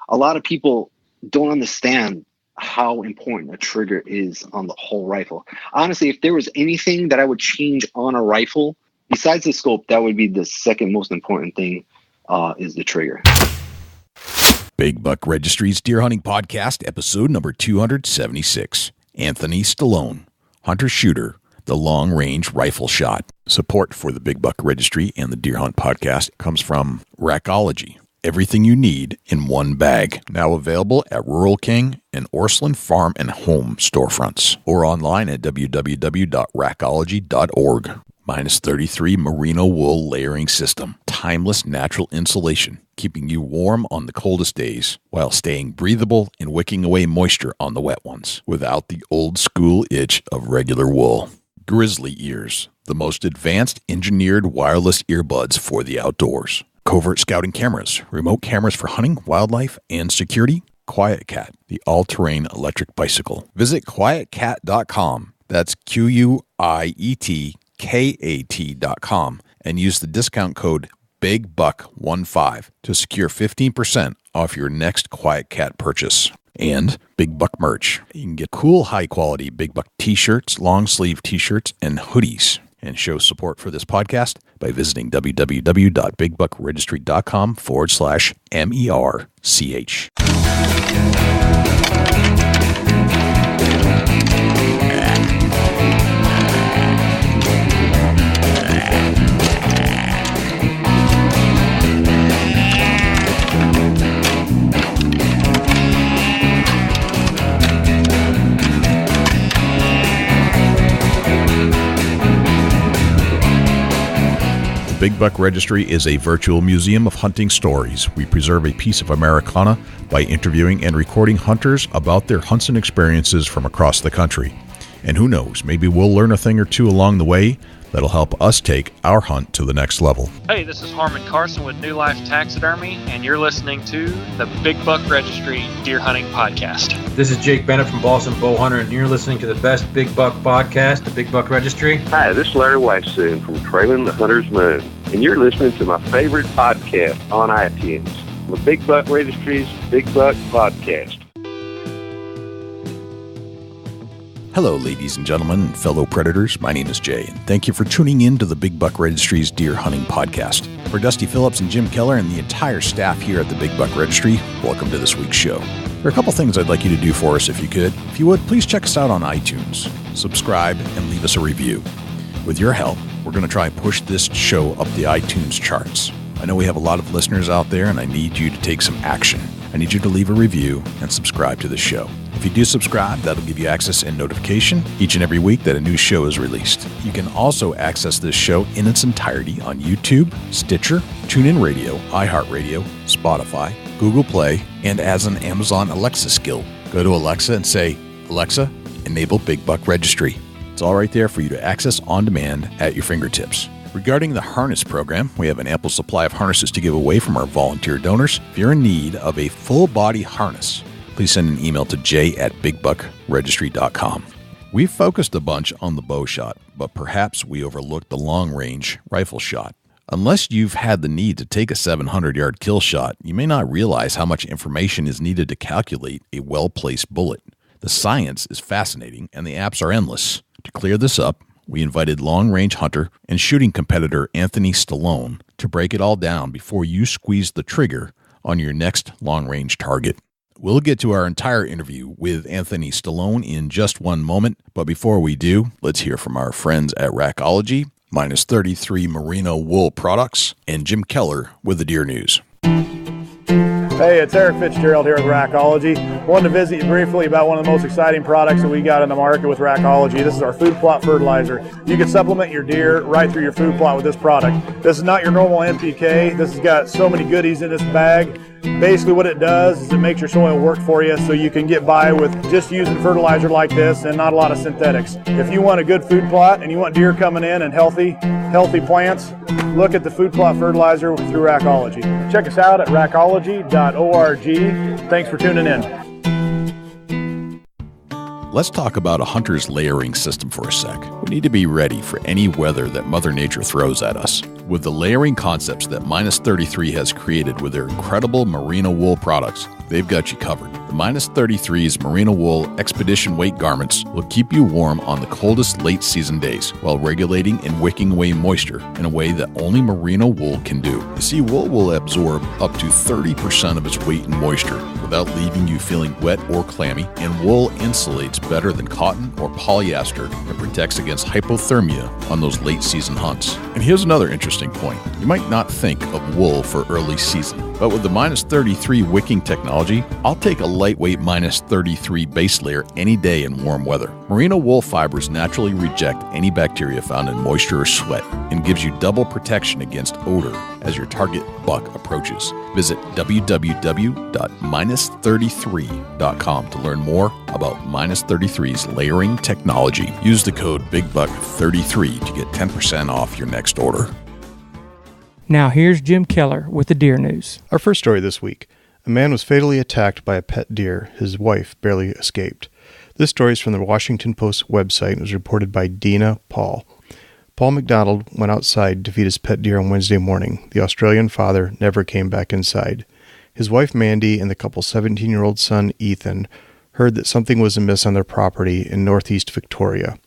a lot of people don't understand how important a trigger is on the whole rifle. Honestly, if there was anything that I would change on a rifle, besides the scope, that would be the second most important thing, is the trigger. Big Buck Registry's Deer Hunting Podcast, episode number 276. Anthony Stallone, hunter-shooter, the long-range rifle shot. Support for the Big Buck Registry and the Deer Hunt Podcast comes from Rackology. Everything you need in one bag. Now available at Rural King and Orslyn Farm and Home storefronts. Or online at www.rackology.org. -33 merino wool layering system. Timeless natural insulation, keeping you warm on the coldest days while staying breathable and wicking away moisture on the wet ones without the old school itch of regular wool. Grizzly Ears, the most advanced engineered wireless earbuds for the outdoors. Covert scouting cameras, remote cameras for hunting, wildlife, and security. Quiet Cat, the all-terrain electric bicycle. Visit quietcat.com. That's QUIETKAT.com and use the discount code BIGBUCK15 to secure 15% off your next Quiet Cat purchase. And Big Buck merch. You can get cool, high-quality Big Buck t-shirts, long-sleeve t-shirts, and hoodies. And show support for this podcast by visiting www.bigbuckregistry.com/MERCH. Big Buck Registry is a virtual museum of hunting stories. We preserve a piece of Americana by interviewing and recording hunters about their hunts and experiences from across the country. And who knows, maybe we'll learn a thing or two along the way that'll help us take our hunt to the next level. Hey, this is Harmon Carson with New Life Taxidermy, and you're listening to the Big Buck Registry Deer Hunting Podcast. This is Jake Bennett from Boston Bowhunter, and you're listening to the best Big Buck podcast, the Big Buck Registry. Hi, this is Larry Weissoon from Trailing the Hunter's Moon, and you're listening to my favorite podcast on iTunes, the Big Buck Registry's Big Buck Podcast. Hello, ladies and gentlemen, and fellow predators. My name is Jay, and thank you for tuning in to the Big Buck Registry's Deer Hunting Podcast. For Dusty Phillips and Jim Keller and the entire staff here at the Big Buck Registry, welcome to this week's show. There are a couple things I'd like you to do for us if you could. If you would, please check us out on iTunes, subscribe, and leave us a review. With your help, we're going to try and push this show up the iTunes charts. I know we have a lot of listeners out there, and I need you to take some action. I need you to leave a review and subscribe to the show. If you do subscribe, that'll give you access and notification each and every week that a new show is released. You can also access this show in its entirety on YouTube, Stitcher, TuneIn Radio, iHeartRadio, Spotify, Google Play, and as an Amazon Alexa skill. Go to Alexa and say, "Alexa, enable Big Buck Registry." It's all right there for you to access on demand at your fingertips. Regarding the harness program, we have an ample supply of harnesses to give away from our volunteer donors. If you're in need of a full-body harness, please send an email to jay@bigbuckregistry.com. We've focused a bunch on the bow shot, but perhaps we overlooked the long-range rifle shot. Unless you've had the need to take a 700-yard kill shot, you may not realize how much information is needed to calculate a well-placed bullet. The science is fascinating, and the apps are endless. To clear this up, we invited long-range hunter and shooting competitor Anthony Stallone to break it all down before you squeeze the trigger on your next long-range target. We'll get to our entire interview with Anthony Stallone in just one moment, but before we do, let's hear from our friends at Rackology, -33 Merino Wool Products, and Jim Keller with the Deer News. Hey, it's Eric Fitzgerald here with Rackology. Wanted to visit you briefly about one of the most exciting products that we got in the market with Rackology. This is our food plot fertilizer. You can supplement your deer right through your food plot with this product. This is not your normal NPK. This has got so many goodies in this bag. Basically what it does is it makes your soil work for you so you can get by with just using fertilizer like this and not a lot of synthetics. If you want a good food plot and you want deer coming in and healthy plants, look at the food plot fertilizer through Rackology. Check us out at rackology.org. Thanks for tuning in. Let's talk about a hunter's layering system for a sec. We need to be ready for any weather that Mother Nature throws at us. With the layering concepts that Minus 33 has created with their incredible merino wool products, they've got you covered. The Minus 33's merino wool expedition weight garments will keep you warm on the coldest late season days while regulating and wicking away moisture in a way that only merino wool can do. You see, wool will absorb up to 30% of its weight in moisture without leaving you feeling wet or clammy, and wool insulates better than cotton or polyester and protects against hypothermia on those late season hunts. And here's another interesting point. You might not think of wool for early season, but with the Minus 33 wicking technology, I'll take a lightweight Minus 33 base layer any day in warm weather. Merino wool fibers naturally reject any bacteria found in moisture or sweat and gives you double protection against odor as your target buck approaches. Visit www.minus33.com to learn more about Minus 33's layering technology. Use the code BIGBUCK33 to get 10% off your next order. Now here's Jim Keller with the deer news. Our first story this week. A man was fatally attacked by a pet deer. His wife barely escaped. This story is from the Washington Post website and was reported by Dina Paul. Paul McDonald went outside to feed his pet deer on Wednesday morning. The Australian father never came back inside. His wife Mandy and the couple's 17-year-old son Ethan heard that something was amiss on their property in northeast Victoria.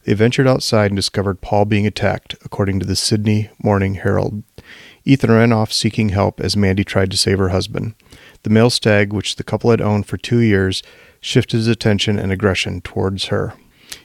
They ventured outside and discovered Paul being attacked, according to the Sydney Morning Herald. Ethan ran off seeking help as Mandy tried to save her husband. The male stag, which the couple had owned for 2 years, shifted his attention and aggression towards her.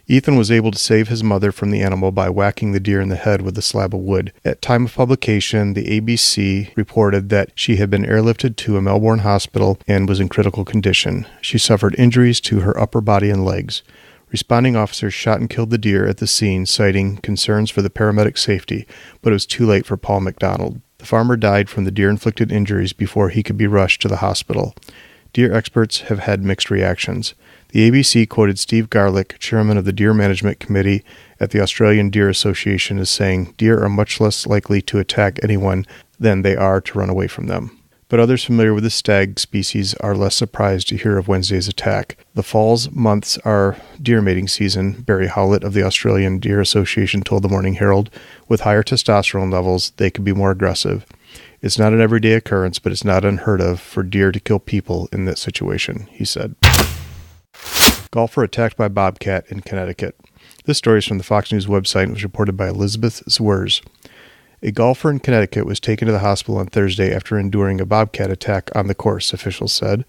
Ethan was able to save his mother from the animal by whacking the deer in the head with a slab of wood. At time of publication, the ABC reported that she had been airlifted to a Melbourne hospital and was in critical condition. She suffered injuries to her upper body and legs. Responding officers shot and killed the deer at the scene, citing concerns for the paramedic safety, but it was too late for Paul McDonald. The farmer died from the deer-inflicted injuries before he could be rushed to the hospital. Deer experts have had mixed reactions. The ABC quoted Steve Garlick, chairman of the Deer Management Committee at the Australian Deer Association, as saying, "Deer are much less likely to attack anyone than they are to run away from them." But others familiar with the stag species are less surprised to hear of Wednesday's attack. The fall's months are deer mating season, Barry Howlett of the Australian Deer Association told the Morning Herald. With higher testosterone levels, they can be more aggressive. It's not an everyday occurrence, but it's not unheard of for deer to kill people in that situation, he said. Golfer attacked by bobcat in Connecticut. This story is from the Fox News website and was reported by Elizabeth Zwers. A golfer in Connecticut was taken to the hospital on Thursday after enduring a bobcat attack on the course, officials said.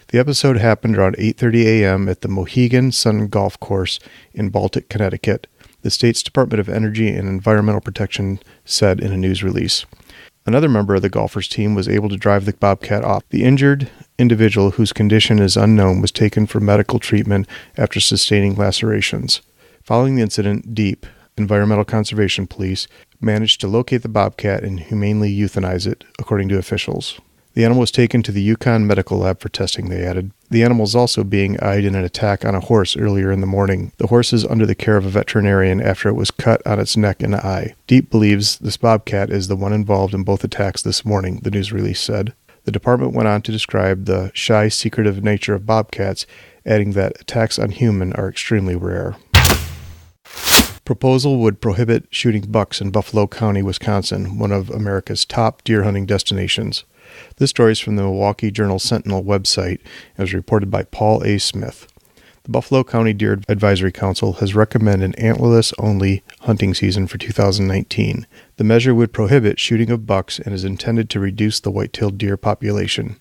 The episode happened around 8:30 a.m. at the Mohegan Sun Golf Course in Baltic, Connecticut, the state's Department of Energy and Environmental Protection said in a news release. Another member of the golfer's team was able to drive the bobcat off. The injured individual, whose condition is unknown, was taken for medical treatment after sustaining lacerations. Following the incident, DEEP, Environmental Conservation Police, managed to locate the bobcat and humanely euthanize it, according to officials. The animal was taken to the Yukon Medical Lab for testing, they added. The animal is also being eyed in an attack on a horse earlier in the morning. The horse is under the care of a veterinarian after it was cut on its neck and eye. Deep believes this bobcat is the one involved in both attacks this morning, the news release said. The department went on to describe the shy, secretive nature of bobcats, adding that attacks on humans are extremely rare. Proposal would prohibit shooting bucks in Buffalo County, Wisconsin, one of America's top deer hunting destinations. This story is from the Milwaukee Journal-Sentinel website and was reported by Paul A. Smith. The Buffalo County Deer Advisory Council has recommended an antlerless-only hunting season for 2019. The measure would prohibit shooting of bucks and is intended to reduce the white-tailed deer population.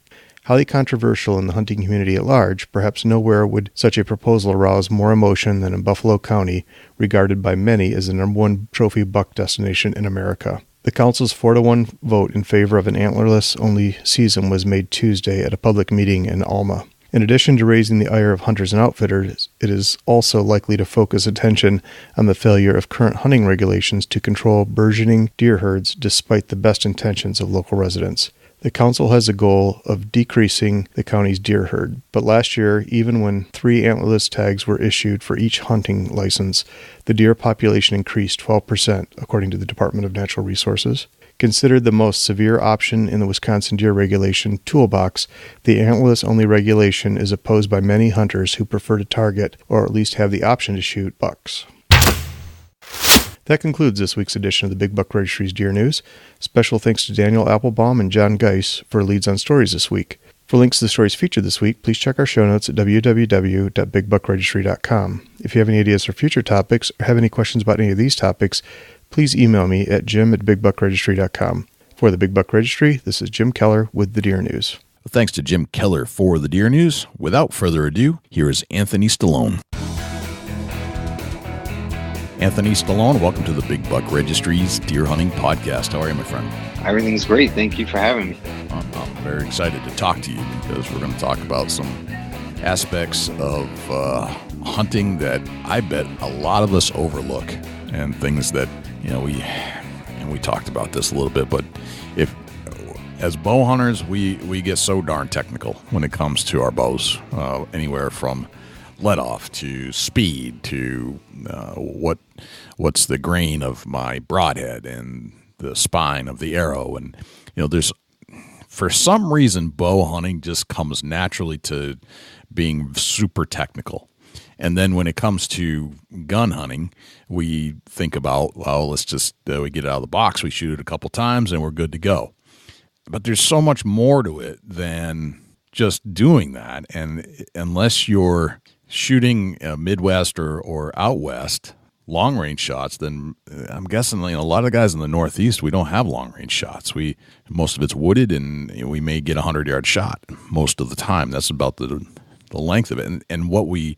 Highly controversial in the hunting community at large, perhaps nowhere would such a proposal arouse more emotion than in Buffalo County, regarded by many as the #1 trophy buck destination in America. The council's 4-1 vote in favor of an antlerless-only season was made Tuesday at a public meeting in Alma. In addition to raising the ire of hunters and outfitters, it is also likely to focus attention on the failure of current hunting regulations to control burgeoning deer herds despite the best intentions of local residents. The council has a goal of decreasing the county's deer herd, but last year, even when 3 antlerless tags were issued for each hunting license, the deer population increased 12%, according to the Department of Natural Resources. Considered the most severe option in the Wisconsin deer regulation toolbox, the antlerless-only regulation is opposed by many hunters who prefer to target, or at least have the option to shoot, bucks. That concludes this week's edition of the Big Buck Registry's Deer News. Special thanks to Daniel Applebaum and John Geis for leads on stories this week. For links to the stories featured this week, please check our show notes at www.bigbuckregistry.com. If you have any ideas for future topics or have any questions about any of these topics, please email me at jim@bigbuckregistry.com. For the Big Buck Registry, this is Jim Keller with the Deer News. Thanks to Jim Keller for the Deer News. Without further ado, here is Anthony Stallone. Anthony Stallone, welcome to the Big Buck Registry's Deer Hunting Podcast. How are you, my friend? Everything's great. Thank you for having me. I'm very excited to talk to you because we're going to talk about some aspects of hunting that I bet a lot of us overlook, and things that, we talked about this a little bit, but as bow hunters, we get so darn technical when it comes to our bows, anywhere from let off to speed to what's the grain of my broadhead and the spine of the arrow. And there's, for some reason, bow hunting just comes naturally to being super technical. And then when it comes to gun hunting, we think about, well, let's just we get it out of the box, we shoot it a couple times, and we're good to go. But there's so much more to it than just doing that. And unless you're shooting Midwest or out West long-range shots, then I'm guessing a lot of the guys in the Northeast, we don't have long-range shots. Most of it's wooded, and we may get a 100-yard shot most of the time. That's about the length of it. And what we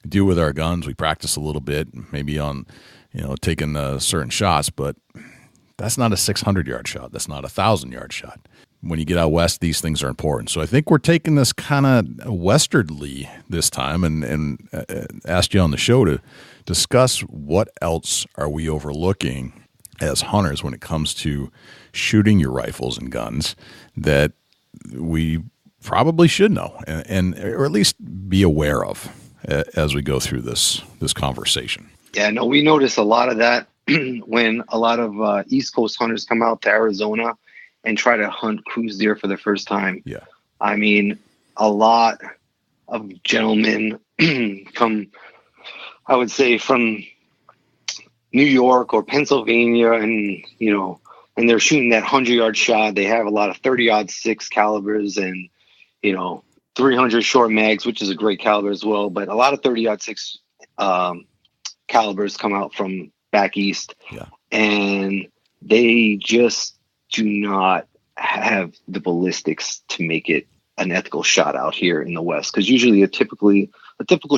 do with our guns, we practice a little bit, maybe on taking certain shots, but that's not a 600-yard shot. That's not a 1,000-yard shot. When you get out west, these things are important. So I think we're taking this kind of westwardly this time, and asked you on the show to discuss what else are we overlooking as hunters when it comes to shooting your rifles and guns that we probably should know, and or at least be aware of as we go through this conversation. Yeah, no, we notice a lot of that when a lot of East Coast hunters come out to Arizona and try to hunt cruise deer for the first time. Yeah. I mean, a lot of gentlemen from, I would say, from New York or Pennsylvania, and, and they're shooting that 100-yard shot. They have a lot of 30-06 calibers and, 300 short mags, which is a great caliber as well. But a lot of 30-06 calibers come out from back east. Yeah. And they just do not have the ballistics to make it an ethical shot out here in the West. Because usually a typical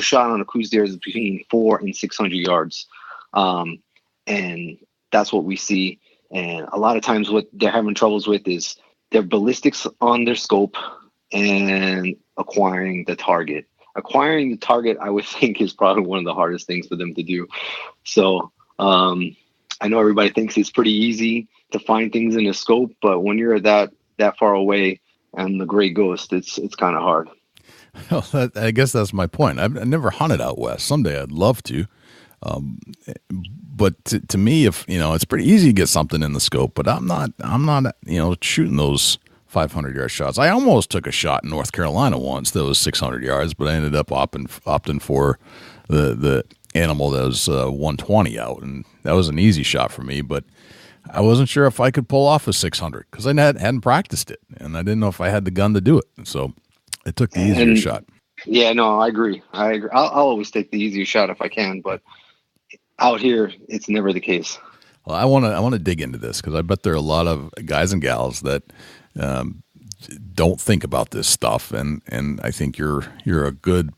shot on a cruise deer is between 400 and 600 yards. And that's what we see. And a lot of times what they're having troubles with is their ballistics on their scope and acquiring the target. Acquiring the target, I would think, is probably one of the hardest things for them to do. So I know everybody thinks it's pretty easy to find things in a scope, but when you're that far away and the gray ghost, it's kind of hard. Well, I guess that's my point. I've never hunted out west. Someday I'd love to. But to me, if it's pretty easy to get something in the scope, but I'm not shooting those 500-yard shots. I almost took a shot in North Carolina once that was 600 yards, but I ended up opting for the animal that was 120 out, and that was an easy shot for me. But I wasn't sure if I could pull off a 600 because I hadn't practiced it, and I didn't know if I had the gun to do it. So I took the easier shot. Yeah, no, I agree. I'll always take the easier shot if I can, but out here, it's never the case. Well, I want to dig into this because I bet there are a lot of guys and gals that don't think about this stuff, and I think you're a good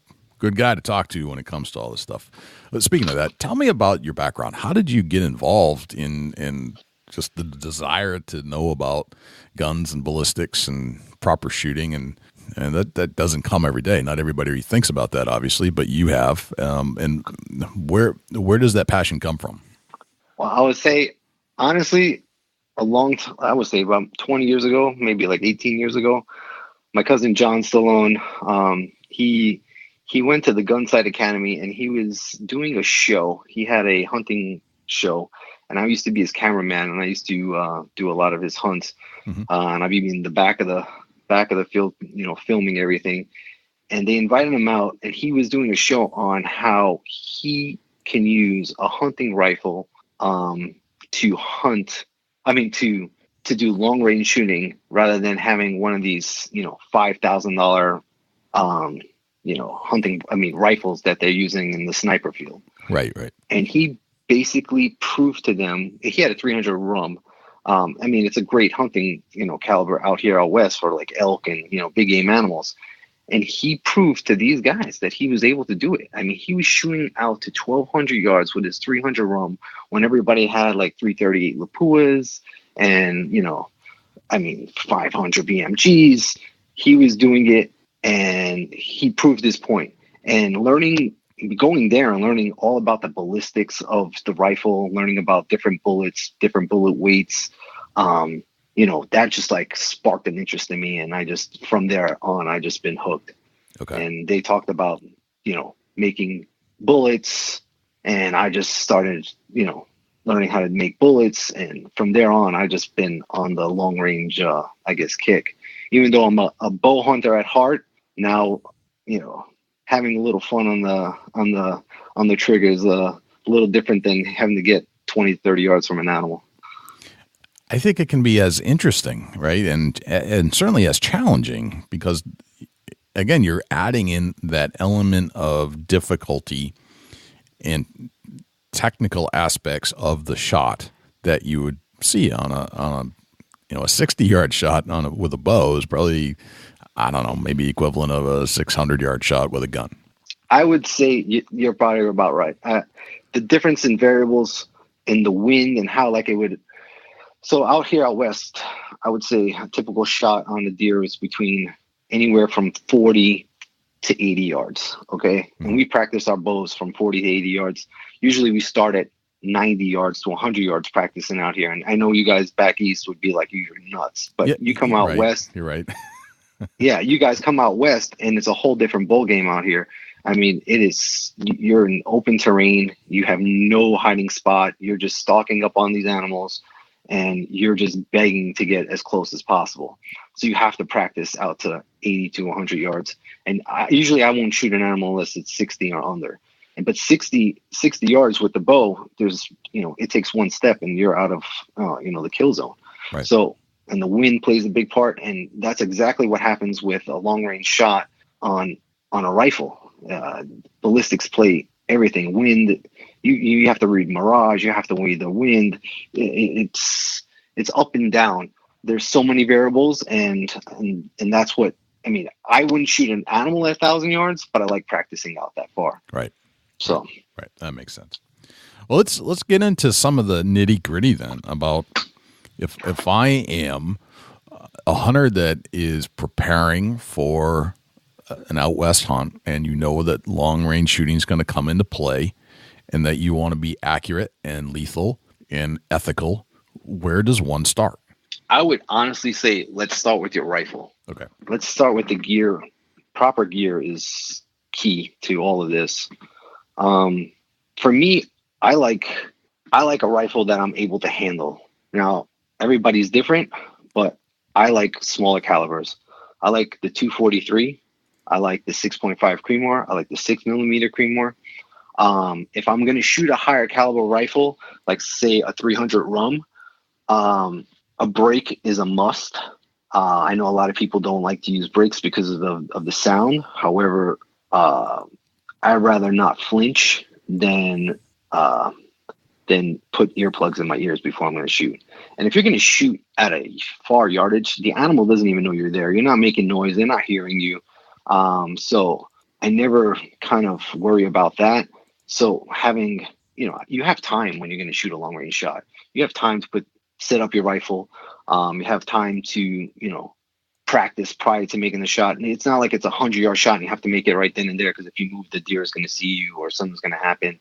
guy to talk to when it comes to all this stuff. But speaking of that, tell me about your background. How did you get involved in just the desire to know about guns and ballistics and proper shooting, and that doesn't come every day. Not everybody thinks about that, obviously, but you have. And where does that passion come from? Well, I would say, honestly, I would say about 20 years ago, maybe like 18 years ago, my cousin John Stallone, he went to the Gunsight Academy and he was doing a show. He had a hunting show, and I used to be his cameraman, and I used to do a lot of his hunts. Mm-hmm. And I'd be in the back of the field, filming everything. And they invited him out, and he was doing a show on how he can use a hunting rifle to hunt. I mean, to do long range shooting rather than having one of these, $5,000, hunting, rifles that they're using in the sniper field. Right. And he basically proved to them, he had a 300 rum. It's a great hunting, caliber out here out west for like elk and, big game animals. And he proved to these guys that he was able to do it. I mean, he was shooting out to 1,200 yards with his 300 rum when everybody had like 338 Lapuas and, 500 BMGs. He was doing it, and he proved his point. And going there and learning all about the ballistics of the rifle, learning about different bullets, different bullet weights, that just like sparked an interest in me. And from there on, I just been hooked. Okay. And they talked about, making bullets, and I just started, learning how to make bullets. And from there on, I just been on the long range, kick. Even though I'm a bow hunter at heart, now, having a little fun on the trigger is a little different than having to get 20, 30 yards from an animal. I think it can be as interesting, right? And certainly as challenging, because again, you're adding in that element of difficulty and technical aspects of the shot that you would see on a 60-yard shot with a bow is probably, I don't know, maybe equivalent of a 600-yard shot with a gun. I would say you're probably about right. The difference in variables in the wind and how it would. So out here out west, I would say a typical shot on the deer is between anywhere from 40 to 80 yards. Okay. Mm-hmm. And we practice our bows from 40 to 80 yards. Usually we start at 90 yards to 100 yards practicing out here. And I know you guys back east would be like, you're nuts, but you come out west. You're right. Yeah. You guys come out west and it's a whole different bow game out here. I mean, you're in open terrain. You have no hiding spot. You're just stalking up on these animals, and you're just begging to get as close as possible. So you have to practice out to 80 to 100 yards. And usually I won't shoot an animal unless it's 60 or under. But 60 yards with the bow, there's, it takes one step and you're out of, the kill zone. Right. So, and the wind plays a big part. And that's exactly what happens with a long range shot on a rifle. Ballistics play everything. Wind, you have to read mirage, you have to read the wind. It's up and down. There's so many variables, and that's what I wouldn't shoot an animal at 1,000 yards, but I like practicing out that far. Right. So right, that makes sense. Well, let's get into some of the nitty gritty then about if I am a hunter that is preparing for an out west hunt, and that long range shooting is going to come into play, and that you want to be accurate and lethal and ethical, where does one start? I would honestly say let's start with your rifle. Okay. Let's start with the gear. Proper gear is key to all of this. For me, I like a rifle that I'm able to handle. Now, everybody's different, but I like smaller calibers. I like the 243. I like the 6.5 Creedmoor. I like the 6mm Creedmoor. If I'm going to shoot a higher caliber rifle, like say a 300 rum, a brake is a must. I know a lot of people don't like to use brakes because of the sound. However, I'd rather not flinch than put earplugs in my ears before I'm going to shoot. And if you're going to shoot at a far yardage, the animal doesn't even know you're there. You're not making noise. They're not hearing you. So I never kind of worry about that. So having, you have time when you're going to shoot a long range shot. You have time to set up your rifle. You have time to, practice prior to making the shot. And it's not like it's 100-yard shot and you have to make it right then and there, because if you move, the deer is going to see you or something's going to happen.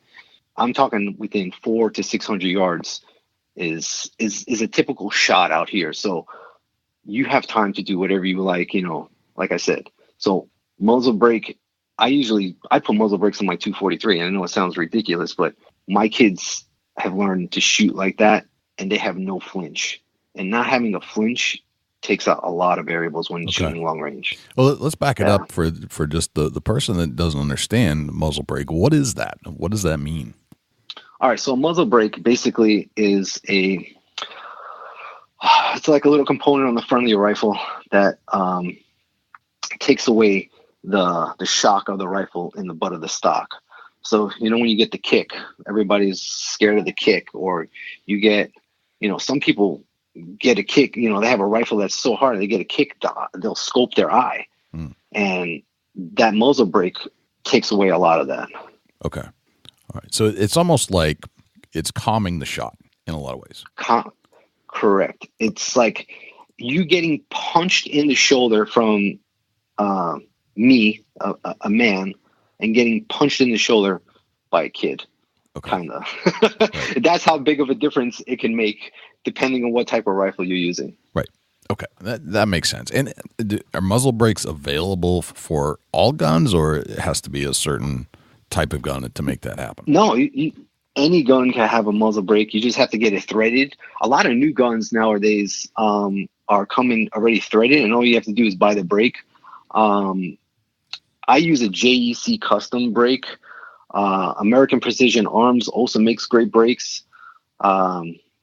I'm talking within 400 to 600 yards is a typical shot out here. So you have time to do whatever you like, like I said. So muzzle brake, I put muzzle brakes on my 243. And I know it sounds ridiculous, but my kids have learned to shoot like that, and they have no flinch. And not having a flinch takes out a lot of variables when shooting long range. Well, let's back it up for just the person that doesn't understand muzzle brake. What is that? What does that mean? All right, so a muzzle brake basically is it's like a little component on the front of your rifle that takes away the shock of the rifle in the butt of the stock. So, when you get the kick, everybody's scared of the kick, or you get, some people get a kick, they have a rifle that's so hard, they get a kick, they'll scope their eye. And that muzzle brake takes away a lot of that. Okay. All right. So it's almost like it's calming the shot in a lot of ways. Correct. It's like you getting punched in the shoulder from me, a man, and getting punched in the shoulder by a kid. Okay. Kind of. Right. That's how big of a difference it can make depending on what type of rifle you're using. Right. Okay. That makes sense. And are muzzle brakes available for all guns, or it has to be a certain type of gun to make that happen? No, any gun can have a muzzle brake. You just have to get it threaded. A lot of new guns nowadays are coming already threaded, and all you have to do is buy the brake. I use a JEC custom brake. American Precision Arms also makes great brakes.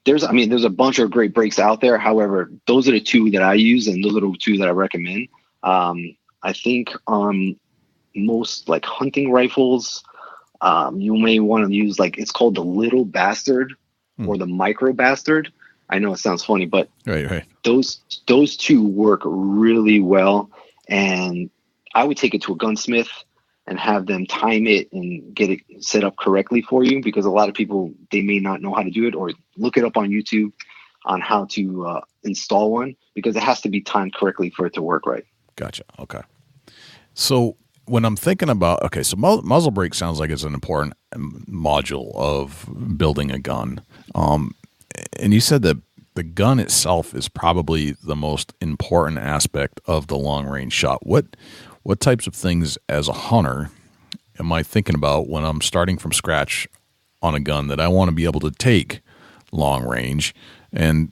There's a bunch of great brakes out there. However, those are the two that I use, and those are the two that I recommend. I think on most like hunting rifles, you may want to use it's called the Little Bastard or the Micro Bastard. I know it sounds funny, but right. Those two work really well, and I would take it to a gunsmith and have them time it and get it set up correctly for you, because a lot of people, they may not know how to do it, or look it up on YouTube on how to install one, because it has to be timed correctly for it to work right. Gotcha. Okay. So when I'm thinking about, so muzzle brake sounds like it's an important module of building a gun. And you said that the gun itself is probably the most important aspect of the long range shot. What types of things as a hunter am I thinking about when I'm starting from scratch on a gun that I want to be able to take long range? And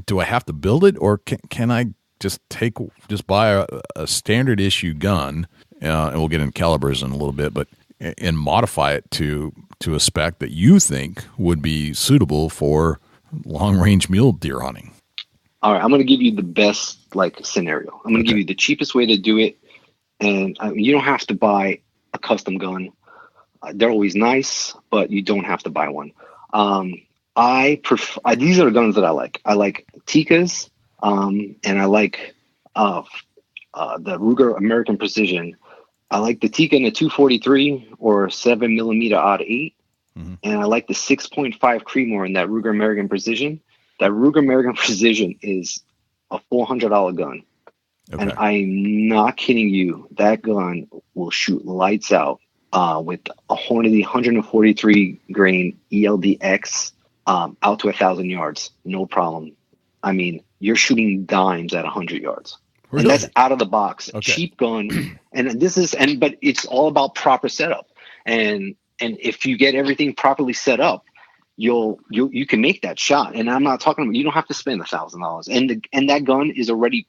do I have to build it, or can I just buy a standard issue gun, and we'll get into calibers in a little bit, and modify it to a spec that you think would be suitable for long range mule deer hunting? All right, I'm going to give you the best scenario. I'm going to give you the cheapest way to do it, and you don't have to buy a custom gun. They're always nice, but you don't have to buy one. These are the guns that I like. I like Tikkas, and I like the Ruger American Precision. I like the Tikka in the 243 or 7mm odd 8, and I like the 6.5 Creedmoor in that Ruger American Precision. That Ruger American Precision is a $400 gun. Okay. And I'm not kidding you. That gun will shoot lights out with a Hornady 143 grain ELDX out to 1,000 yards. No problem. I mean, you're shooting dimes at 100 yards. Really? And that's out of the box. Okay. Cheap gun. But it's all about proper setup. And if you get everything properly set up, you can make that shot. And I'm not talking about, you don't have to spend $1,000. And that gun is already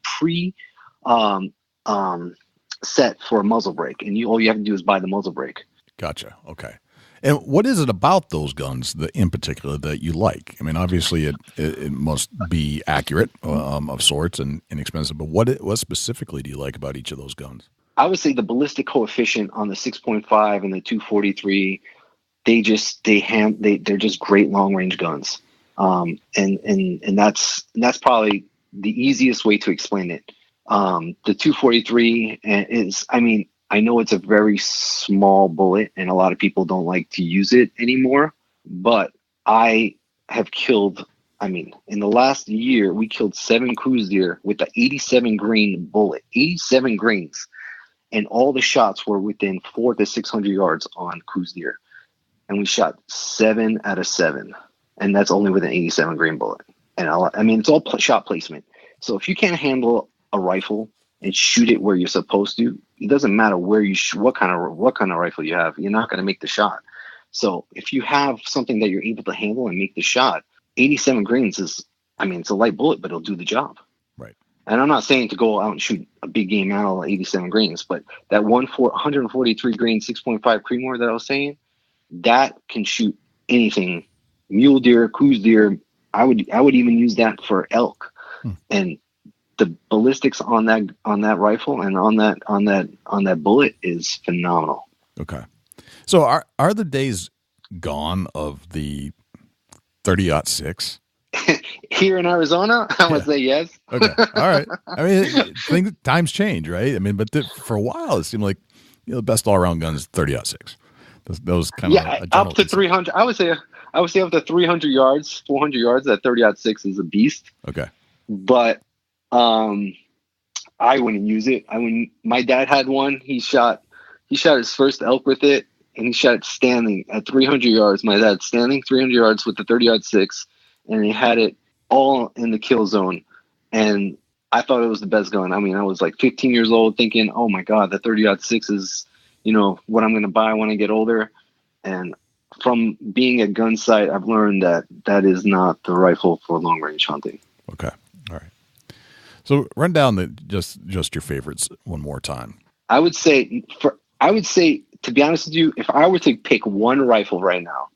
set for a muzzle brake, and all you have to do is buy the muzzle brake. Gotcha. Okay. And what is it about those guns in particular that you like? I mean, obviously it must be accurate of sorts and inexpensive, but what specifically do you like about each of those guns? I would say the ballistic coefficient on the 6.5 and the 243. They're just great long range guns, and that's probably the easiest way to explain it. The 243 is, I know it's a very small bullet, and a lot of people don't like to use it anymore. But I have killed. In the last year, we killed 7 cruise deer with the 87 grain bullet, 87 grains, and all the shots were within 400 to 600 yards on cruise deer. And we shot 7 out of 7, and that's only with an 87 grain bullet. And it's all shot placement. So if you can't handle a rifle and shoot it where you're supposed to, it doesn't matter where you what kind of rifle you have. You're not going to make the shot. So if you have something that you're able to handle and make the shot, 87 grains is, it's a light bullet, but it'll do the job. Right. And I'm not saying to go out and shoot a big game animal at 87 grains, but that 143 grain 6.5 Creedmoor that I was saying, that can shoot anything, mule deer, coos deer. I would even use that for elk. And the ballistics on that rifle and on that bullet is phenomenal. Okay. So are the days gone of the 30-06? Here in Arizona, I would say yes. Okay. All right. I mean, times change, right? I mean, but for a while, it seemed like the best all-around guns 30-06. Those kind of up to 300. I would say up to 300 yards, 400 yards. That 30-06 is a beast. Okay. But I wouldn't use it. My dad had one. He shot his first elk with it, and he shot it standing at 300 yards. My dad standing 300 yards with the 30-06, and he had it all in the kill zone. And I thought it was the best gun. I mean, I was like 15 years old thinking, oh my God, the 30-06 is, what I'm going to buy when I get older. And from being at gun sight, I've learned that is not the rifle for long range hunting. Okay. All right. So run down just your favorites one more time. I would say, to be honest with you, if I were to pick one rifle right now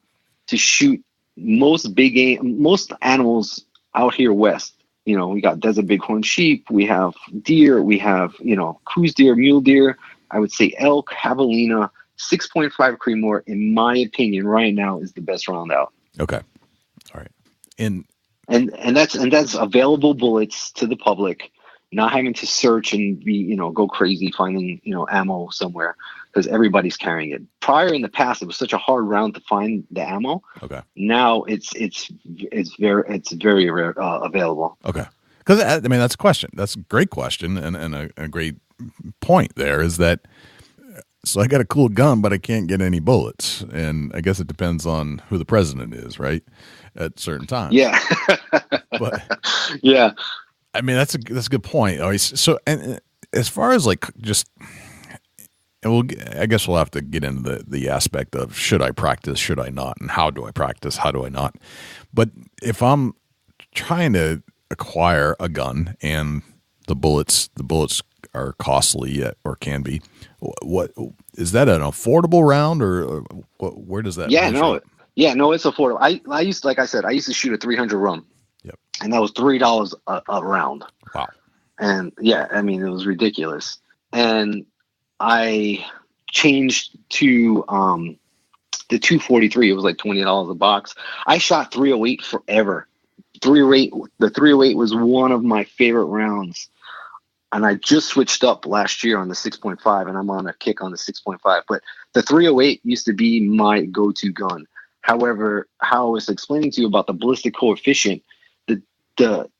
to shoot most animals out here west, we got desert bighorn sheep, we have deer, we have, coos deer, mule deer. I would say elk, javelina, 6.5 Creedmoor, in my opinion, right now is the best round out. Okay. All right. And that's available bullets to the public, not having to search and be, go crazy finding, ammo somewhere, because everybody's carrying it. Prior in the past, it was such a hard round to find the ammo. Okay. Now it's very rare, available. Okay. Because that's a question. That's a great question, and a great point there is that. So I got a cool gun, but I can't get any bullets, and I guess it depends on who the president is, right? At certain times. Yeah. But yeah. I mean, that's a good point. So, and as far as like just, I guess we'll have to get into the aspect of should I practice, should I not, and how do I practice, how do I not? But if I'm trying to acquire a gun and the bullets are costly or can be, what is that an affordable round or where does that? Yeah, no, it's affordable. I used to shoot a 300 rum. Yep. And that was $3 a round. Wow. And yeah, I mean, it was ridiculous. And I changed to the 243. It was like $20 a box. I shot 308 forever. The 308 was one of my favorite rounds. And I just switched up last year on the 6.5, and I'm on a kick on the 6.5. But the 308 used to be my go-to gun. However, how I was explaining to you about the ballistic coefficient,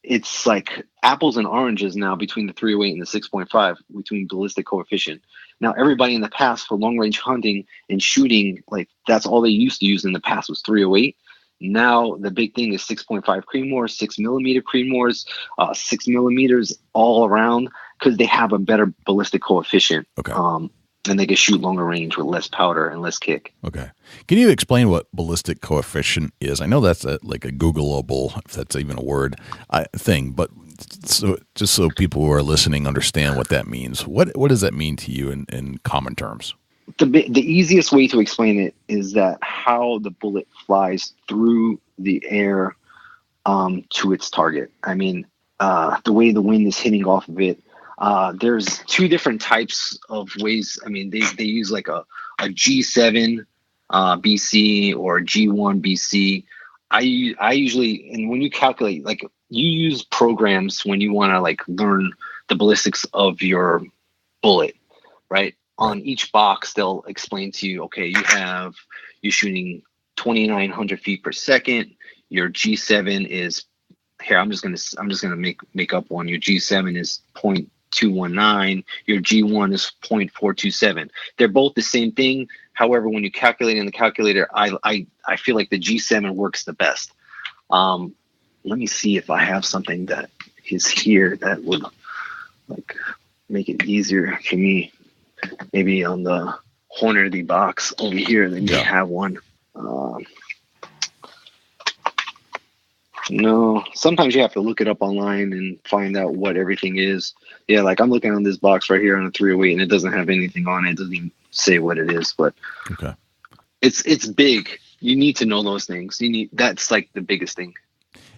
it's like apples and oranges now between the 308 and the 6.5 between ballistic coefficient. Now, everybody in the past for long-range hunting and shooting, like that's all they used to use in the past was 308. Now the big thing is 6.5 Creedmoor, 6mm Creedmoors, 6 millimeters all around, because they have a better ballistic coefficient. Okay. And they can shoot longer range with less powder and less kick. Okay. Can you explain what ballistic coefficient is? I know that's like a Googleable, if that's even a word, thing, but just so people who are listening understand what that means. What does that mean to you in common terms? The easiest way to explain it is that how the bullet flies through the air to its target. I mean, the way the wind is hitting off of it. There's two different types of ways. I mean, they use like a G7 BC or a G1 BC. I usually, and when you calculate, like you use programs when you want to like learn the ballistics of your bullet, right? On each box, they'll explain to you, okay, you're shooting 2,900 feet per second. Your G7 is here. I'm just gonna make up one. Your G7 is 0.219. Your G1 is 0.427. They're both the same thing. However, when you calculate in the calculator, I feel like the G7 works the best. Let me see if I have something that is here that would like make it easier for me. Maybe on the Hornady box over here, then you have one. No, sometimes you have to look it up online and find out what everything is. Yeah, like I'm looking on this box right here on the 308, and it doesn't have anything on it. It doesn't even say what it is. But okay, It's big. You need to know those things. That's like the biggest thing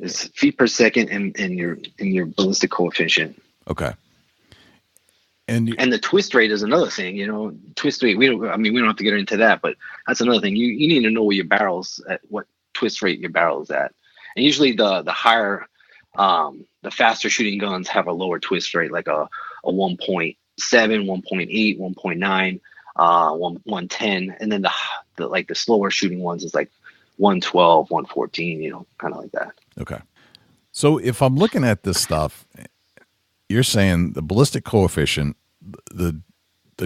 is feet per second and your ballistic coefficient. Okay. And the twist rate is another thing, you know. Twist rate, we don't have to get into that, but that's another thing. You need to know what twist rate your barrel is at. And usually the higher, the faster shooting guns have a lower twist rate, like a 1.7, 1.8, 1.9, 110, and then the slower shooting ones is like 112, 114, you know, kind of like that. Okay. So if I'm looking at this stuff, you're saying the ballistic coefficient, the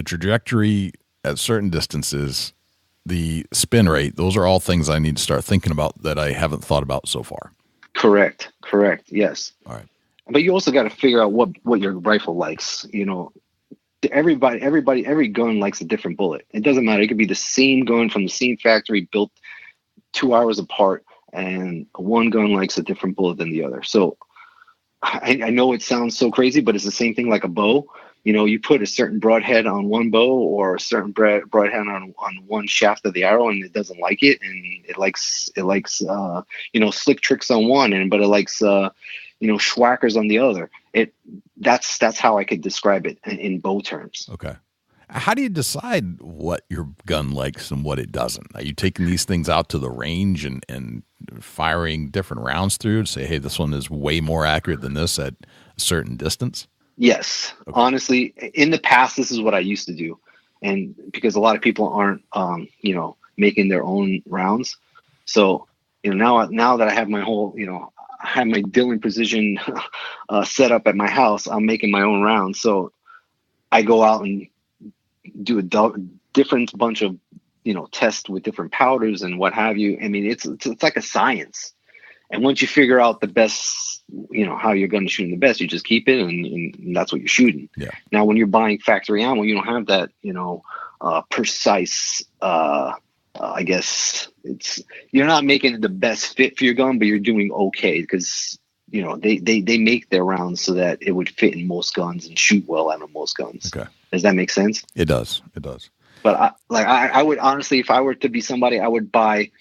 trajectory at certain distances, the spin rate, those are all things I need to start thinking about that I haven't thought about so far. Correct. Yes. All right. But you also got to figure out what your rifle likes. You know, every gun likes a different bullet. It doesn't matter. It could be the same gun from the same factory, built 2 hours apart, and one gun likes a different bullet than the other. So I know it sounds so crazy, but it's the same thing like a bow. You know, you put a certain broadhead on one bow or a certain broadhead on one shaft of the arrow, and it doesn't like it, and it likes you know, slick tricks on one, but it likes you know, schwackers on the other. That's how I could describe it in bow terms. Okay. How do you decide what your gun likes and what it doesn't? Are you taking these things out to the range and firing different rounds through to say, hey, this one is way more accurate than this at a certain distance? Yes. Okay. Honestly, in the past, this is what I used to do. And because a lot of people aren't, you know, making their own rounds. So, you know, now that I have my whole, you know, I have my Dillon Precision set up at my house, I'm making my own rounds. So I go out and do a different bunch of, you know, tests with different powders and what have you. I mean, it's like a science. And once you figure out the best, you know, how you're going to shoot the best, you just keep it and that's what you're shooting. Yeah. Now, when you're buying factory ammo, you don't have that, you know, precise, I guess you're not making the best fit for your gun, but you're doing okay because, you know, they make their rounds so that it would fit in most guns and shoot well out of most guns. Okay. Does that make sense? It does. But I would honestly, if I were to be somebody, I would buy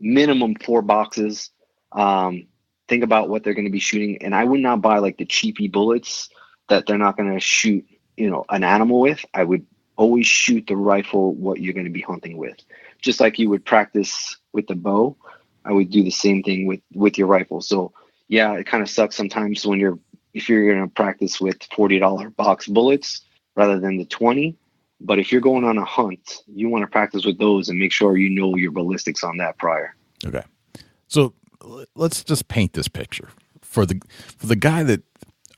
minimum 4 boxes. Think about what they're going to be shooting, and I would not buy like the cheapy bullets that they're not going to shoot, you know, an animal with. I would always shoot the rifle what you're going to be hunting with. Just like you would practice with the bow, I would do the same thing with your rifle. So yeah, it kind of sucks sometimes if you're going to practice with $40 box bullets rather than the 20. But if you're going on a hunt, you want to practice with those and make sure you know your ballistics on that prior. Okay. So let's just paint this picture for the guy that,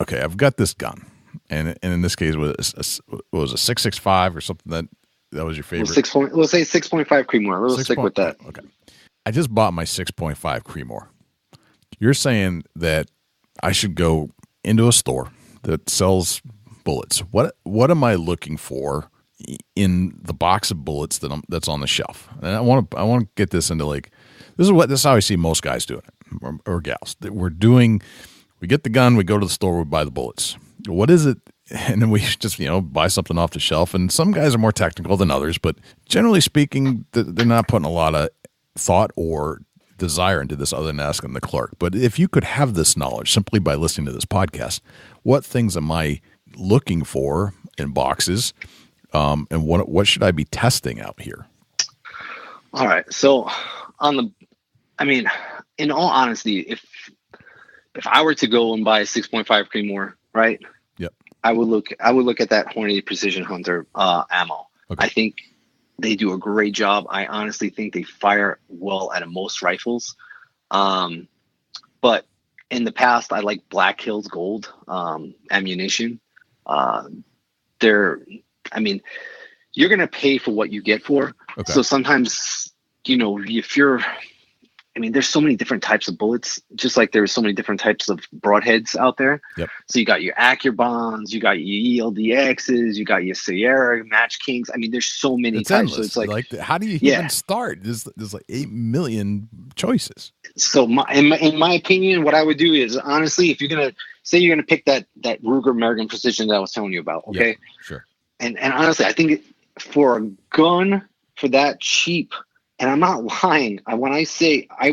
okay, I've got this gun, and in this case was a 6.65 or something that was your favorite. We'll say 6.5 Creedmoor. We'll stick with that. Okay. I just bought my 6.5 Creedmoor. You're saying that I should go into a store that sells bullets. What am I looking for in the box of bullets that's on the shelf? And I want to get this into like, this is how I see most guys doing it, or gals. We get the gun, we go to the store, we buy the bullets. What is it? And then we just, you know, buy something off the shelf. And some guys are more technical than others, but generally speaking, they're not putting a lot of thought or desire into this other than asking the clerk. But if you could have this knowledge simply by listening to this podcast, what things am I looking for in boxes, and what should I be testing out here? All right. So in all honesty, if I were to go and buy a 6.5 Creedmoor, right? Yep. I would look at that Hornady Precision Hunter ammo. Okay. I think they do a great job. I honestly think they fire well out of most rifles. But in the past, I like Black Hills Gold ammunition. You're going to pay for what you get for. Okay. So sometimes, you know, there's so many different types of bullets, just like there's so many different types of broadheads out there. Yep. So you got your Accubons, you got your ELDXs, you got your Sierra Match Kings. I mean, there's so many it's types. Endless. So it's like how do you even start? There's like 8 million choices. So in my opinion, what I would do is, honestly, if you're going to pick that Ruger American Precision that I was telling you about, okay? Yep, sure. And honestly, I think for a gun for that cheap and I'm not lying. When I say I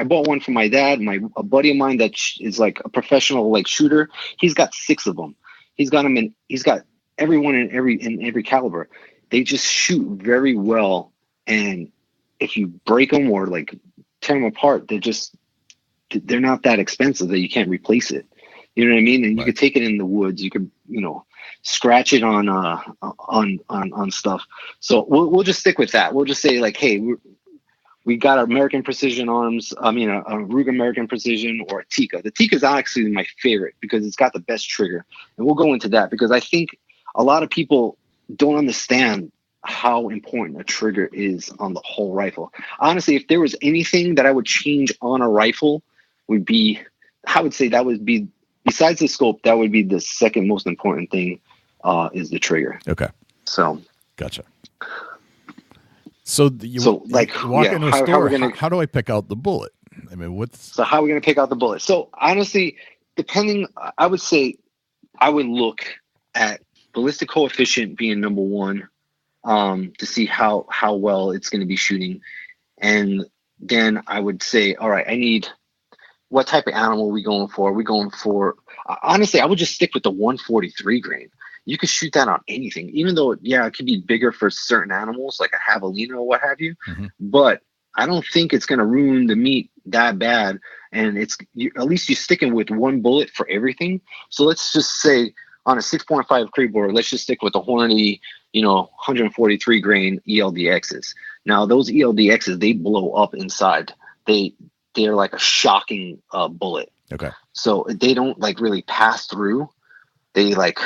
bought one for my dad. A buddy of mine that is like a professional like shooter. He's got 6 of them. He's got them in. He's got everyone in every caliber. They just shoot very well, and if you break them or like tear them apart, they're not that expensive that you can't replace it. You know what I mean? And you could take it in the woods. You could, scratch it on stuff. So we'll just stick with that. We'll just say like, hey, we got American Precision arms. A Ruger American Precision or a Tikka. The Tikka is actually my favorite because it's got the best trigger. And we'll go into that because I think a lot of people don't understand how important a trigger is on the whole rifle. Honestly, if there was anything that I would change on a rifle, I would say that would be, besides the scope, that would be the second most important thing, is the trigger. Okay. So. Gotcha. So walk into a store, how do I pick out the bullet? I mean, So how are we going to pick out the bullet? So honestly, I would say I would look at ballistic coefficient being number 1, to see how well it's going to be shooting. And then I would say, all right, what type of animal are we going for? Are we going for, honestly, I would just stick with the 143 grain. You could shoot that on anything, even though, it could be bigger for certain animals, like a javelina or what have you. Mm-hmm. But I don't think it's going to ruin the meat that bad. And at least you're sticking with one bullet for everything. So let's just say on a 6.5 Creedmoor, let's just stick with the Hornady, 143 grain ELDXs. Now those ELDXs, they blow up inside. They're like a shocking bullet. Okay. So they don't like really pass through. They like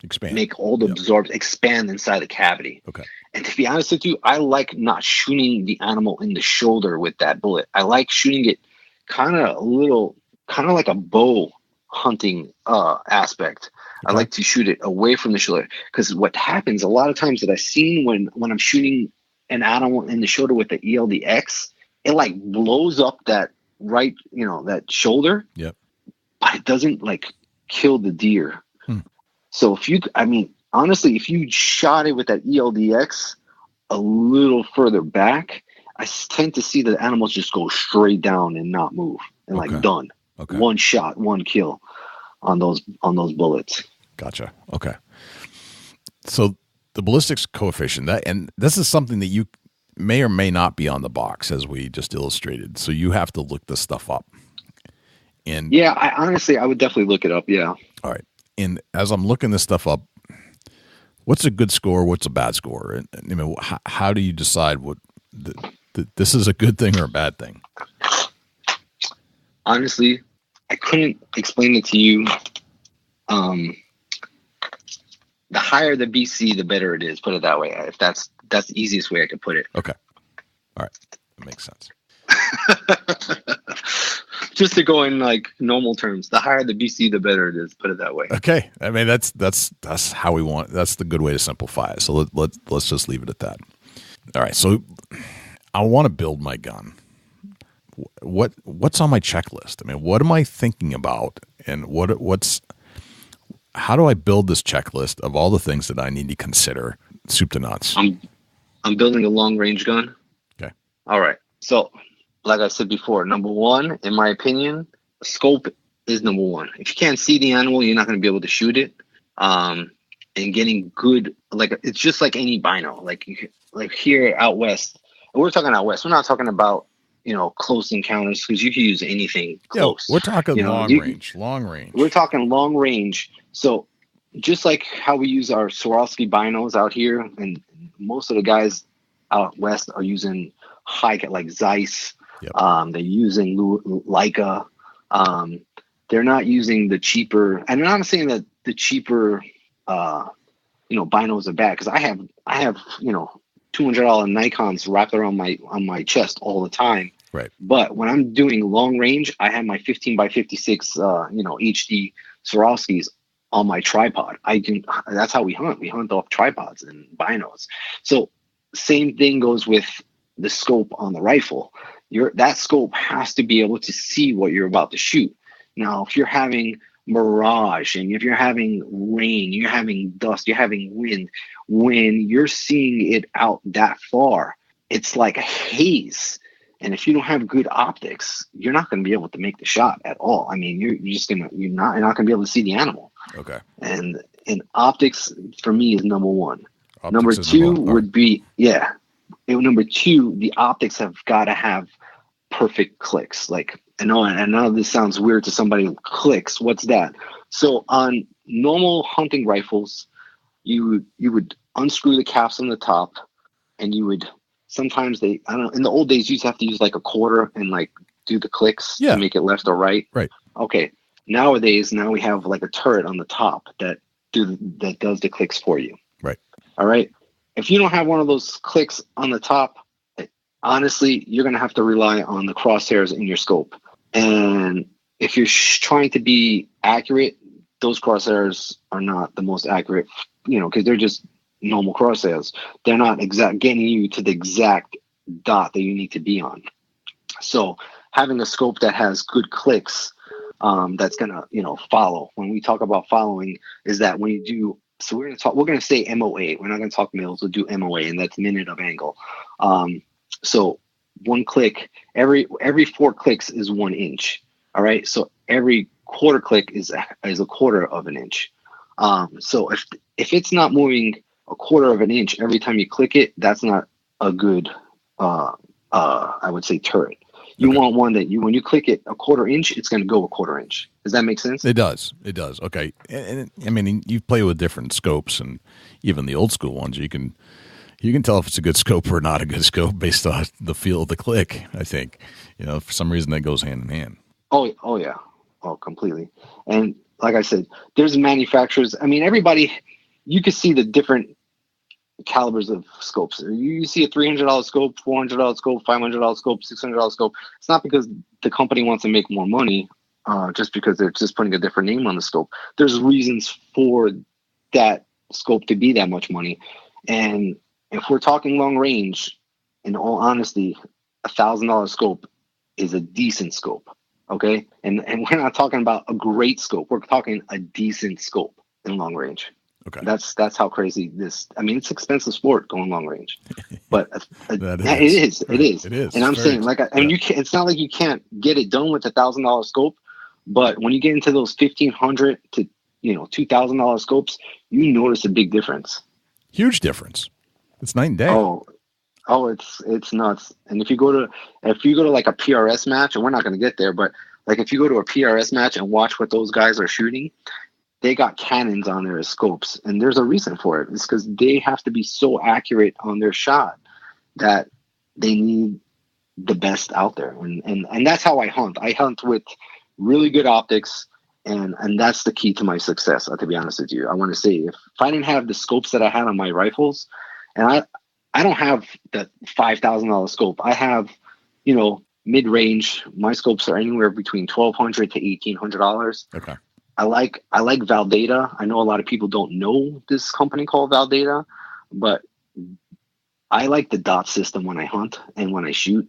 expand, make all the absorbs expand inside the cavity. Okay. And to be honest with you, I like not shooting the animal in the shoulder with that bullet. I like shooting it kind of like a bow hunting aspect. Okay. I like to shoot it away from the shoulder, because what happens a lot of times that I've seen when I'm shooting an animal in the shoulder with the ELDX, it like blows up that right, that shoulder. Yep. But it doesn't like kill the deer. So honestly, if you shot it with that ELDX a little further back, I tend to see the animals just go straight down and not move and like done. Okay. One shot, one kill on those bullets. Gotcha. Okay. So the ballistics coefficient, and this is something that you may or may not be on the box, as we just illustrated. So you have to look this stuff up. And I would definitely look it up. Yeah. All right. And as I'm looking this stuff up, what's a good score? What's a bad score? And how do you decide what this is a good thing or a bad thing? Honestly, I couldn't explain it to you. The higher the BC, the better it is. Put it that way. If that's the easiest way I could put it. Okay. All right. That makes sense. Just to go in like normal terms, the higher the BC, the better it is. Put it that way. Okay. I mean, that's how we want. That's the good way to simplify it. So let's just leave it at that. All right. So I want to build my gun. What's on my checklist? I mean, what am I thinking about, and how do I build this checklist of all the things that I need to consider, soup to nuts? I'm building a long range gun. Okay. All right. So, like I said before, number 1, in my opinion, scope is number 1. If you can't see the animal, you're not going to be able to shoot it. And getting good, like it's just like any bino. Like here out west, we're talking out west. We're not talking about close encounters, because you can use anything close. We're talking long range. We're talking long range. So just like how we use our Swarovski binos out here, and most of the guys out west are using high, like Zeiss. Yep. They're using Leica. They're not using the cheaper, and I'm not saying that the cheaper, binos are bad, because I have $200 Nikons wrapped around on my chest all the time. Right. But when I'm doing long range, I have my 15x56, HD Swarovskis on my tripod. That's how we hunt. We hunt off tripods and binos. So same thing goes with the scope on the rifle. That scope has to be able to see what you're about to shoot. Now, if you're having mirage, and if you're having rain, you're having dust, you're having wind, when you're seeing it out that far it's like a haze. And if you don't have good optics, you're not going to be able to make the shot at all. I mean, you're not going to be able to see the animal. Okay. And optics for me is number one. Optics number two number would be number two, the optics have got to have perfect clicks. Like I know this sounds weird to somebody. Clicks, what's that? So on normal hunting rifles, you would unscrew the caps on the top, and you would sometimes in the old days you used to have to use like a quarter and like do the clicks to make it left or right. Right. Okay. Nowadays, now we have like a turret on the top that does the clicks for you. Right. All right. If you don't have one of those clicks on the top, honestly, you're going to have to rely on the crosshairs in your scope. And if you're trying to be accurate, those crosshairs are not the most accurate, because they're just normal crosshairs. They're not getting you to the exact dot that you need to be on. So having a scope that has good clicks, that's going to, follow. When we talk about following, is that when you do, so we're going to say MOA. We're not going to talk mils. We'll do MOA, and that's minute of angle. So one click, every 4 clicks is 1 inch. All right. So every quarter click is a quarter of an inch. So if it's not moving a quarter of an inch every time you click it, that's not a good, I would say, turret. You want one that when you click it a quarter inch, it's going to go a quarter inch. Does that make sense? It does. Okay. And I mean, you play with different scopes, and even the old school ones, you can tell if it's a good scope or not a good scope based on the feel of the click. I think, for some reason that goes hand in hand. Oh yeah. Oh, completely. And like I said, there's manufacturers. I mean, everybody, you can see the different calibers of scopes. You see a $300 scope, $400 scope, $500 scope, $600 scope. It's not because the company wants to make more money, just because they're just putting a different name on the scope. There's reasons for that scope to be that much money. And if we're talking long range, in all honesty, $1,000 scope is a decent scope. Okay. And we're not talking about a great scope. We're talking a decent scope in long range. Okay. That's how crazy this. I mean, it's expensive sport going long range, but it is. And I'm saying, it's not like you can't get it done with $1,000 scope, but when you get into those $1,500 to $2,000 scopes, you notice a big difference. Huge difference. It's night and day. Oh, it's nuts. And if you go to like a PRS match, and we're not going to get there, but like if you go to a PRS match and watch what those guys are shooting, they got cannons on their scopes, and there's a reason for it. It's because they have to be so accurate on their shot that they need the best out there. And that's how I hunt. I hunt with really good optics, and that's the key to my success, to be honest with you. I want to say, if I didn't have the scopes that I had on my rifles, and I don't have the $5,000 scope. I have, mid-range. My scopes are anywhere between $1,200 to $1,800. Okay. I like Valdata. I know a lot of people don't know this company called Valdata, but I like the dot system when I hunt and when I shoot.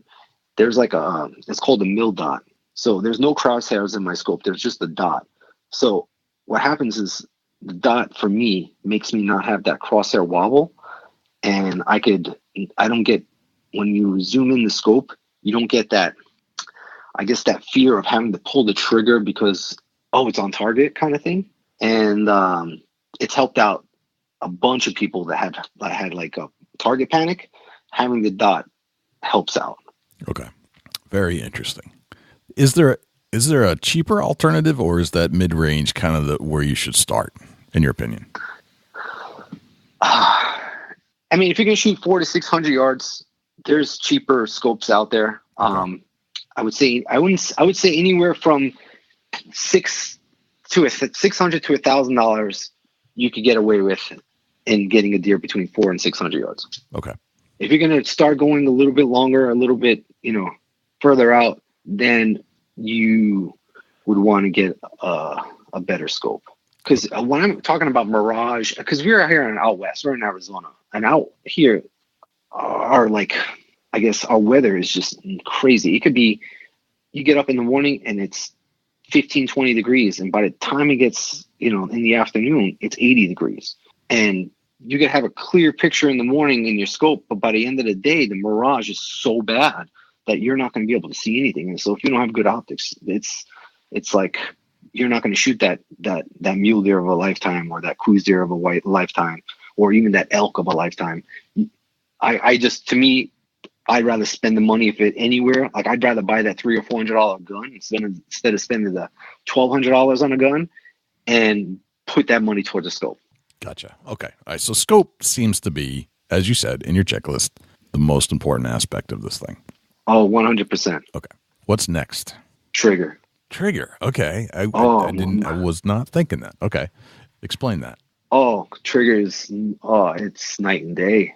There's like it's called a mill dot. So there's no crosshairs in my scope. There's just a dot. So what happens is the dot for me makes me not have that crosshair wobble. And I don't get, when you zoom in the scope, you don't get that, I guess, that fear of having to pull the trigger because, it's on target kind of thing. And it's helped out a bunch of people that had like a target panic. Having the dot helps out. Okay. Very interesting. Is there a cheaper alternative, or is that mid-range kind of where you should start, in your opinion? I mean, if you can shoot 400 to 600 yards, there's cheaper scopes out there. Okay. I would say anywhere from $600 to $1,000 you could get away with in getting a deer between 400 and 600 yards. Okay. If you're going to start going a little bit longer, a little bit, further out, then you would want to get a better scope. Because when I'm talking about Mirage, because we're here in out west, we're in Arizona, and out here, our weather is just crazy. It could be, you get up in the morning and it's 15, 20 degrees, and by the time it gets, in the afternoon, it's 80 degrees. And you could have a clear picture in the morning in your scope, but by the end of the day, the mirage is so bad that you're not going to be able to see anything. And so if you don't have good optics, it's like you're not going to shoot that mule deer of a lifetime, or that coos deer of a white lifetime, or even that elk of a lifetime. To me, I'd rather spend the money if it anywhere. Like, I'd rather buy that $300 or $400 gun instead of spending the $1,200 on a gun and put that money towards a scope. Gotcha. Okay. All right. So scope seems to be, as you said in your checklist, the most important aspect of this thing. Oh, 100%. Okay. What's next? Trigger. Okay. I was not thinking that. Okay. Explain that. Oh, triggers. Oh, it's night and day.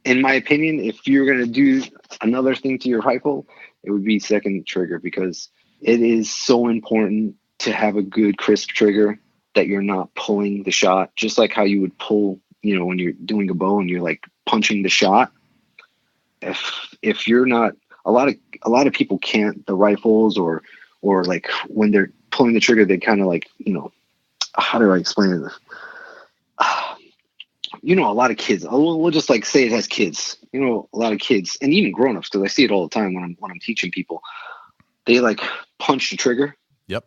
In my opinion, if you're going to do another thing to your rifle, it would be second trigger, because it is so important to have a good crisp trigger, that you're not pulling the shot, just like how you would pull, when you're doing a bow and you're like punching the shot. If you're not, a lot of people can't, the rifles, or like when they're pulling the trigger, they kind of like, how do I explain it? A lot of kids, we'll just like say it has kids, a lot of kids, and even grown-ups, because I see it all the time when I'm teaching people, they like punch the trigger. Yep.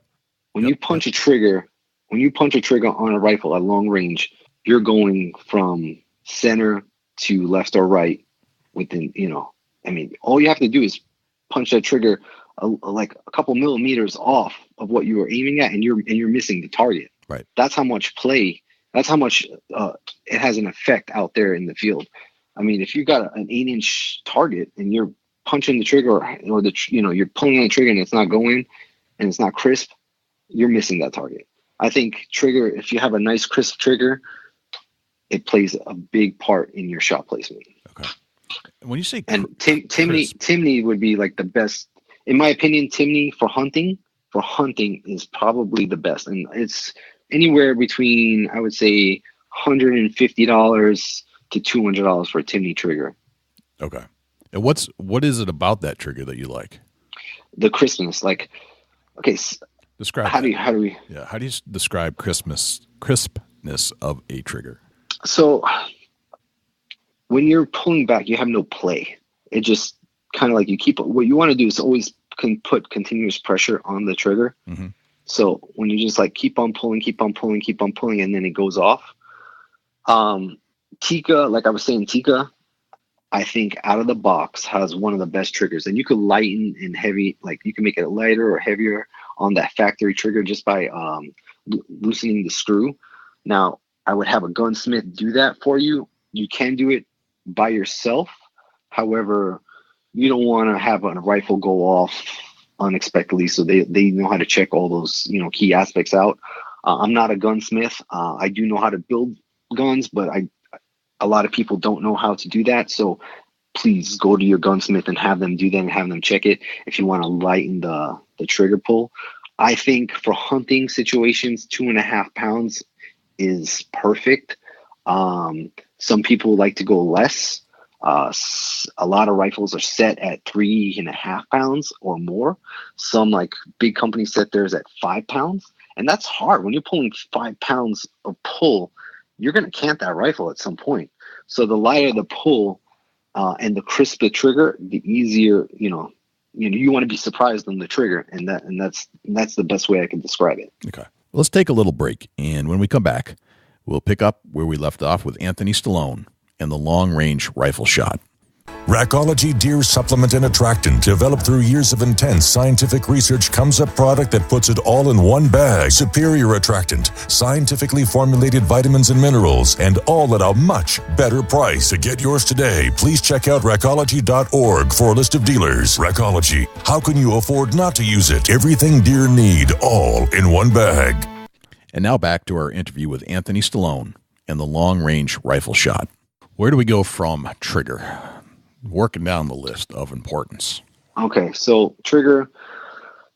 When you punch a trigger on a rifle at long range, you're going from center to left or right within, all you have to do is punch that trigger like a couple millimeters off of what you were aiming at, and you're missing the target. Right. That's how much it has an effect out there in the field. I mean, if you've got an 8-inch target and you're punching the trigger, or you're pulling on the trigger and it's not going and it's not crisp, you're missing that target. I think trigger, if you have a nice crisp trigger, it plays a big part in your shot placement. Okay. When you say Timney would be like the best, in my opinion. Timney for hunting is probably the best, and it's anywhere between, I would say, $150 to $200 for a Timney trigger. Okay. And what is it about that trigger that you like? The crispness. Like, okay, describe. How do we? Yeah. How do you describe crispness of a trigger? So when you're pulling back, you have no play. It just kind of like what you want to do is always put continuous pressure on the trigger. Mm-hmm. So when you just like keep on pulling, and then it goes off. Tikka, like I was saying, I think out of the box has one of the best triggers, and you could lighten and heavy, like you can make it lighter or heavier on that factory trigger just by loosening the screw. Now, I would have a gunsmith do that for you. You can do it by yourself. However, you don't want to have a rifle go off unexpectedly, so they know how to check all those key aspects out. I'm not a gunsmith. I do know how to build guns, but a lot of people don't know how to do that. So please go to your gunsmith and have them do that and have them check it if you want to lighten the trigger pull. I think for hunting situations, 2.5 pounds is perfect. Some people like to go less. A lot of rifles are set at 3.5 pounds or more. Some, like big companies, set theirs at 5 pounds, and that's hard. When you're pulling 5 pounds of pull, you're going to cant that rifle at some point. So the lighter the pull and the crisper the trigger, the easier. You want to be surprised on the trigger, and that's the best way I can describe it. Okay, let's take a little break, and when we come back, we'll pick up where we left off with Anthony Stallone and the long-range rifle shot. Rackology Deer Supplement and Attractant, developed through years of intense scientific research, comes a product that puts it all in one bag. Superior attractant, scientifically formulated vitamins and minerals, and all at a much better price. To get yours today, please check out rackology.org for a list of dealers. Rackology, how can you afford not to use it? Everything deer need, all in one bag. And now back to our interview with Anthony Stallone and the long-range rifle shot. Where do we go from trigger? Working down the list of importance. Okay, so trigger,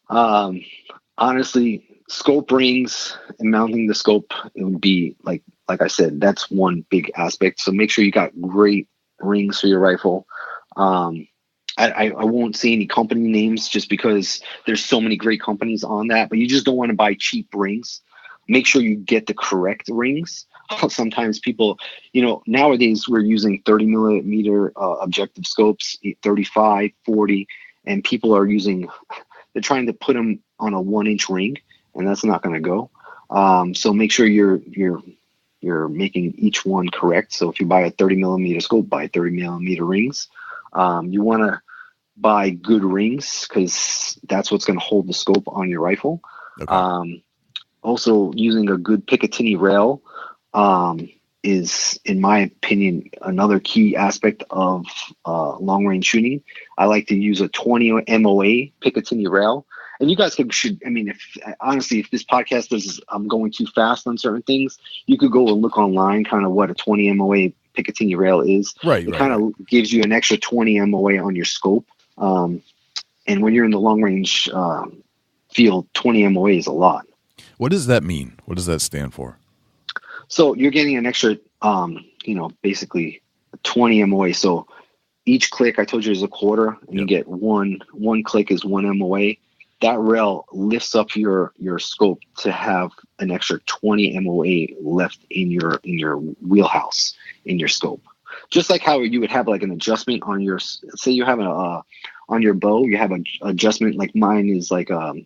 honestly, scope rings and mounting the scope, it would be like I said, that's one big aspect. So make sure you got great rings for your rifle. I won't say any company names just because there's so many great companies on that, but you just don't want to buy cheap rings. make sure you get the correct rings. Sometimes people, nowadays we're using 30 millimeter objective scopes, 35, 40, and people are they're trying to put them on a 1-inch ring, and that's not going to go. So make sure you're making each one correct. So if you buy a 30 millimeter scope, buy 30 millimeter rings. You want to buy good rings because that's what's going to hold the scope on your rifle. Okay. Also, using a good Picatinny rail is, in my opinion, another key aspect of long range shooting. I like to use a 20 MOA Picatinny rail. And you guys should, if this podcast I'm going too fast on certain things, you could go and look online kind of what a 20 MOA Picatinny rail is. Right. It kind of gives you an extra 20 MOA on your scope. And when you're in the long range field, 20 MOA is a lot. What does that mean? What does that stand for? So you're getting an extra, basically 20 MOA. So each click, I told you, is a quarter, and you get one click is 1 MOA. That rail lifts up your scope to have an extra 20 MOA left in your wheelhouse in your scope. Just like how you would have like an adjustment on your, say you have on your bow, you have an adjustment like mine is like the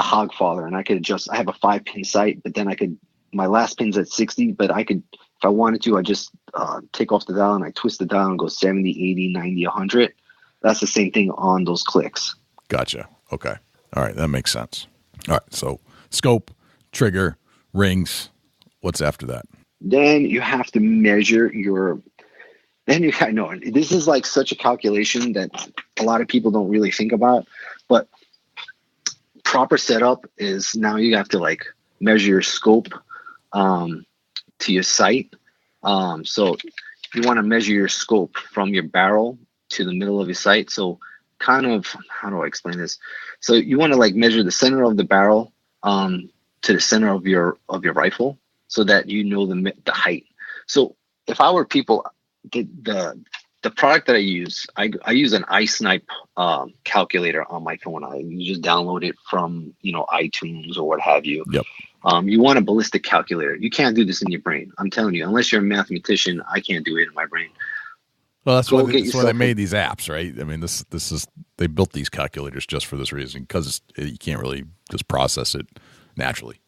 Hogfather, and I could adjust. I have a 5-pin sight, but then my last pin's at 60, but I could, if I wanted to, I just take off the dial and I twist the dial and go 70, 80, 90, 100. That's the same thing on those clicks. Gotcha. Okay. All right, that makes sense. All right, so scope, trigger, rings. What's after that? Then you have to measure I know this is like such a calculation that a lot of people don't really think about, but proper setup is now you have to like measure your scope to your sight. So you want to measure your scope from your barrel to the middle of your sight. So kind of, how do I explain this? So you want to like measure the center of the barrel to the center of your rifle so that you know the height. So if I were people, the product that I use an iSnipe calculator on my phone. You just download it from iTunes or what have you. Yep. You want a ballistic calculator. You can't do this in your brain. I'm telling you, unless you're a mathematician, I can't do it in my brain. Well, that's why they made these apps, right? I mean, this is they built these calculators just for this reason, because you can't really just process it naturally.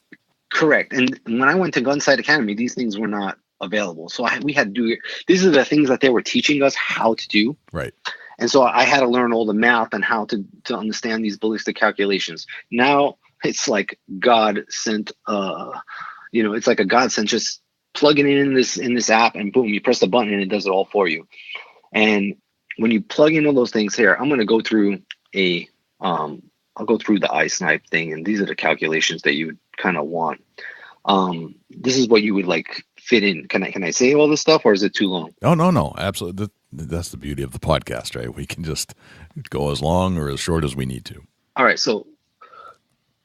Correct. And when I went to Gunsight Academy, these things were not available. So we had to do it. These are the things that they were teaching us how to do. Right. And so I had to learn all the math and how to understand these ballistic calculations. Now it's like God sent, it's like a godsend. Just plug it in this app and boom, you press the button and it does it all for you. And when you plug in all those things here, I'm going to go through I'll go through the iSnipe thing, and these are the calculations that you would kind of want. This is what you would like fit in. Can I say all this stuff, or is it too long? Oh, no, absolutely. That's the beauty of the podcast, right? We can just go as long or as short as we need to. All right. So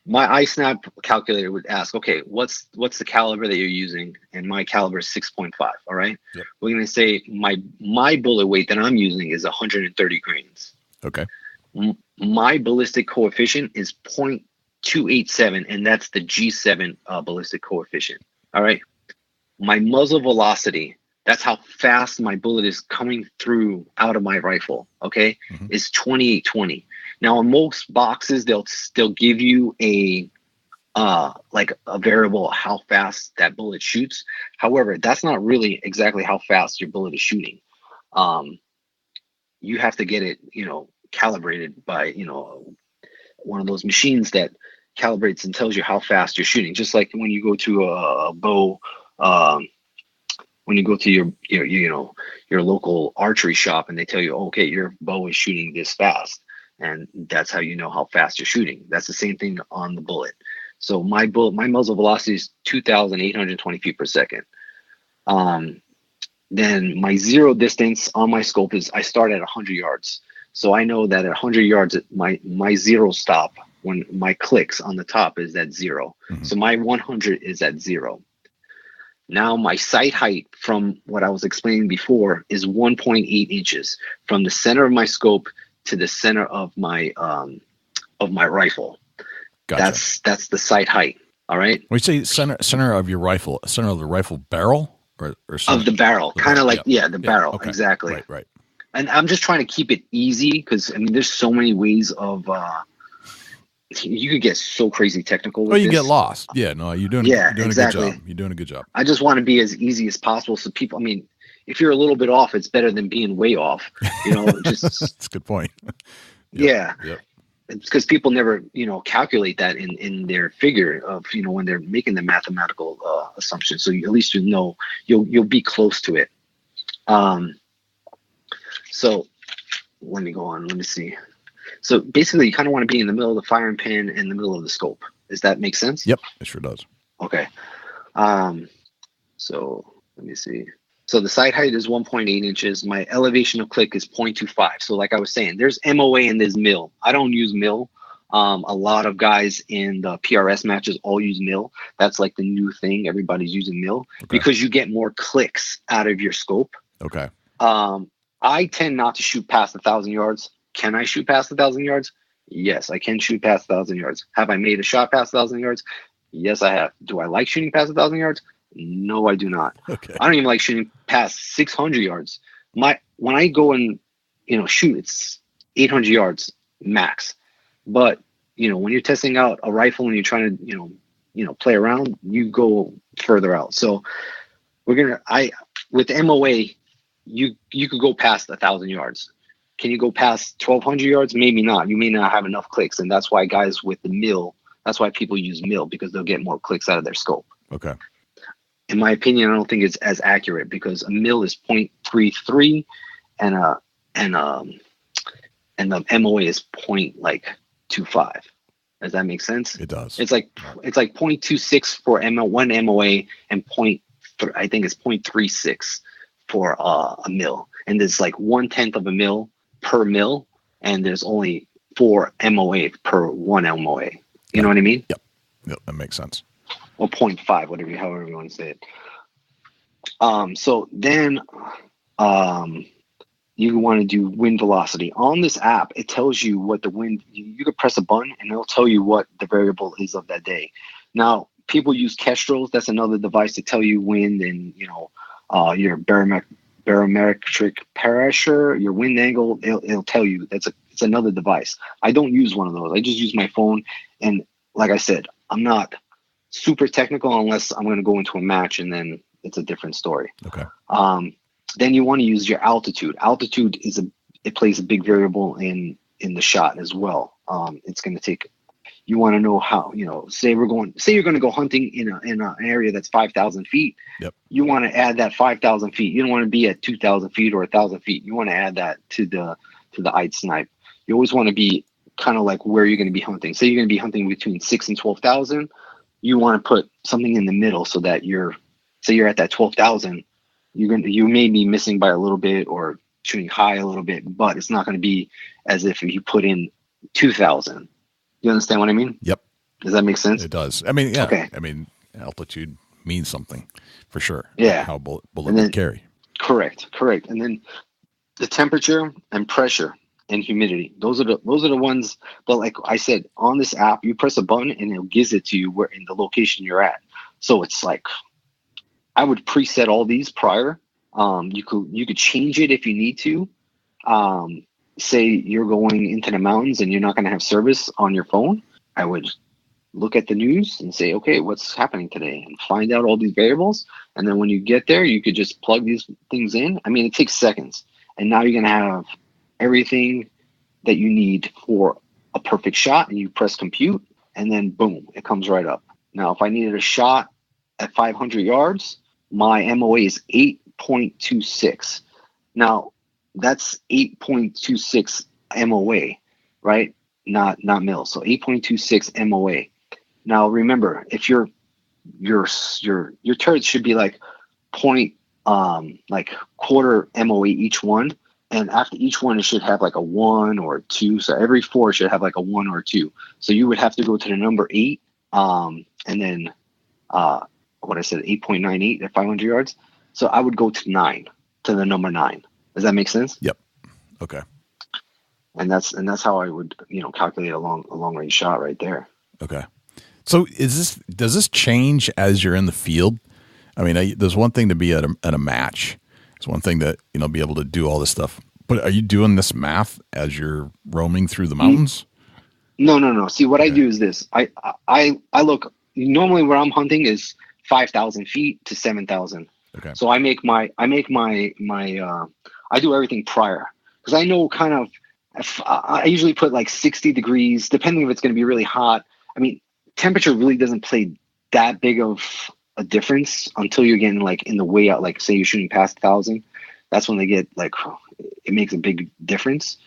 my iSnap calculator would ask, okay, what's the caliber that you're using? And my caliber is 6.5. All right. Yep. We're going to say my bullet weight that I'm using is 130 grains. Okay. My ballistic coefficient is 0.287, and that's the G7 ballistic coefficient. All right. My muzzle velocity, that's how fast my bullet is coming through out of my rifle, okay, is 2820. Now, in most boxes, they'll give you a variable how fast that bullet shoots. However, that's not really exactly how fast your bullet is shooting. You have to get it, calibrated by, one of those machines that calibrates and tells you how fast you're shooting. Just like when you go to a bow, when you go to your local archery shop and they tell you, okay, your bow is shooting this fast, and that's how you know how fast you're shooting. That's the same thing on the bullet. So my muzzle velocity is 2,820 feet per second. Then my zero distance on my scope is I start at 100 yards. So I know that at 100 yards, my zero stop when my clicks on the top is at 0. So my 100 is at 0. Now my sight height from what I was explaining before is 1.8 inches from the center of my scope to the center of my rifle. Gotcha. That's the sight height. All right. When you say center of your rifle, center of the rifle barrel or of the barrel, kind of like the barrel. Okay. Exactly. Right. And I'm just trying to keep it easy because I mean, there's so many ways of. You could get so crazy technical. You get lost. Yeah, no, you're doing. You're doing exactly. a good job. You're doing a good job. I just want to be as easy as possible, so people. I mean, if you're a little bit off, it's better than being way off. You know, just that's a good point. Yep. It's because people never, calculate that in their figure of, when they're making the mathematical assumptions. So at least you'll be close to it. So let me go on. Let me see. So basically, you kind of want to be in the middle of the firing pin and the middle of the scope. Does that make sense? Yep, it sure does. Okay. So let me see. So the sight height is 1.8 inches. My elevation of click is 0.25. So like I was saying, there's MOA and there's mil. I don't use mil. A lot of guys in the PRS matches all use mil. That's like the new thing. Everybody's using mil because you get more clicks out of your scope. Okay. I tend not to shoot past 1,000 yards. Can I shoot past 1,000 yards? Yes, I can shoot past 1,000 yards. Have I made a shot past 1,000 yards? Yes, I have. Do I like shooting past 1,000 yards? No, I do not. Okay. I don't even like shooting past 600 yards. When I go and shoot, it's 800 yards max. But when you're testing out a rifle and you're trying to play around, you go further out. So with MOA, you could go past 1,000 yards. Can you go past 1,200 yards? Maybe not. You may not have enough clicks, and that's why guys with the mil. That's why people use mil, because they'll get more clicks out of their scope. Okay. In my opinion, I don't think it's as accurate because a mil is 0.33 and the MOA is 0.25. Does that make sense? It does. It's like 0.26 for one MOA and I think it's 0.36 for a mil. And there's like 1/10 of a mil per mil, and there's only 4 MOA per 1 MOA. You know what I mean? Yep, that makes sense. Or 0.5, however you want to say it. So then you want to do wind velocity. On this app, it tells you what the wind, you could press a button and it'll tell you what the variable is of that day. Now, people use Kestrels. That's another device to tell you wind and, your barometric pressure, your wind angle. It'll tell you. It's another device. I don't use one of those. I just use my phone. And like I said, I'm not super technical unless I'm going to go into a match, and then it's a different story. Okay. Then you want to use your altitude. Altitude it plays a big variable in the shot as well. It's going to take. You want to know how, say you're going to go hunting in an area that's 5,000 feet. Yep. You want to add that 5,000 feet. You don't want to be at 2,000 feet or 1,000 feet. You want to add that to the eyed snipe. You always want to be kind of like where you're going to be hunting. Say you're going to be hunting between 6,000 and 12,000. You want to put something in the middle so that you're at that 12,000. You may be missing by a little bit or shooting high a little bit, but it's not going to be as if you put in 2,000. You understand what I mean? Yep. Does that make sense? It does. I mean, yeah. Okay. I mean, altitude means something for sure. Yeah. How bullet would carry. Correct. And then the temperature and pressure and humidity. Those are the ones. But like I said, on this app, you press a button and it gives it to you where in the location you're at. So it's like I would preset all these prior. You could change it if you need to. Say you're going into the mountains and you're not going to have service on your phone. I would look at the news and say, okay, what's happening today, and find out all these variables. And then when you get there, you could just plug these things in. I mean, it takes seconds. And now you're going to have everything that you need for a perfect shot, and you press compute, and then boom, it comes right up. Now, if I needed a shot at 500 yards, my MOA is 8.26. Now, that's 8.26 MOA, right? Not mil. So 8.26 MOA. Now remember, if your turrets should be like quarter MOA each one, and after each one it should have like a 1 or a 2. So every 4 should have like a 1 or a 2. So you would have to go to the number 8, and then what I said, 8.98 at 500 yards. So I would go to 9, to the number 9. Does that make sense? Yep. Okay. And that's how I would, calculate a long range shot right there. Okay. So does this change as you're in the field? I mean, there's one thing to be at a match. It's one thing to, be able to do all this stuff. But are you doing this math as you're roaming through the mountains? No. See, what I do is this. I look, normally where I'm hunting is 5,000 feet to 7,000. Okay. So I do everything prior, because I know kind of, I usually put like 60 degrees, depending if it's going to be really hot. I mean, temperature really doesn't play that big of a difference until you're getting like in the way out, like say you're shooting past 1,000. That's when they get like, it makes a big difference.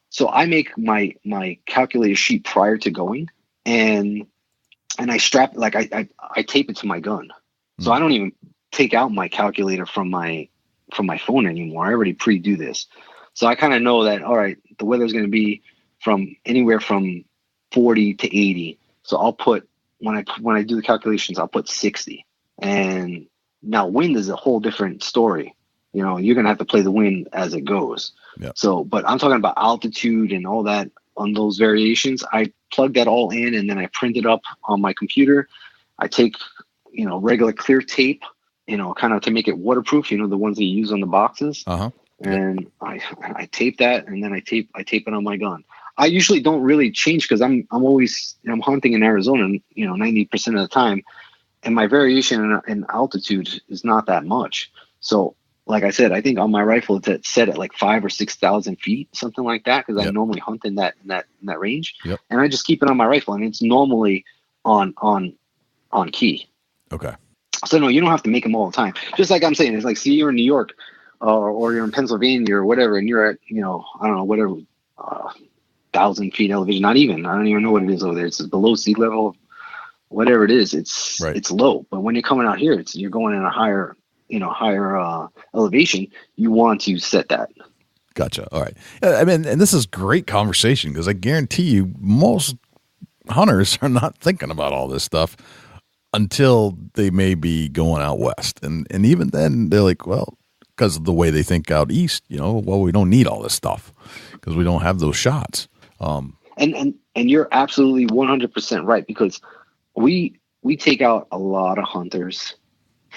So I make my calculator sheet prior to going, and I strap, like I tape it to my gun. So I don't even take out my calculator from my phone anymore. I already pre-do this. So I kind of know that, all right, the weather's going to be from anywhere from 40 to 80. So I'll put, when I do the calculations, I'll put 60. And now wind is a whole different story. You're going to have to play the wind as it goes. Yep. So, but I'm talking about altitude and all that on those variations. I plug that all in, and then I print it up on my computer. I take, regular clear tape, kind of to make it waterproof, the ones that you use on the boxes. Uh-huh. And I tape that, and then I tape it on my gun. I usually don't really change, because I'm always, I'm hunting in Arizona, 90% of the time, and my variation in altitude is not that much. So, like I said, I think on my rifle it's set at like 5,000 or 6,000 feet, something like that, because I normally hunt in that range. Yep. And I just keep it on my rifle, and it's normally on key. Okay. So no, you don't have to make them all the time. Just like I'm saying, it's like, see, you're in New York, or you're in Pennsylvania or whatever, and you're at, I don't know, whatever, 1,000 feet elevation. I don't even know what it is over there. It's below sea level, whatever it is. It's low. But when you're coming out here, you're going in a higher elevation. You want to set that. Gotcha. All right. I mean, and this is great conversation, because I guarantee you most hunters are not thinking about all this stuff until they may be going out west. And even then they're like, well, because of the way they think out east, we don't need all this stuff because we don't have those shots. And you're absolutely 100% right, because we take out a lot of hunters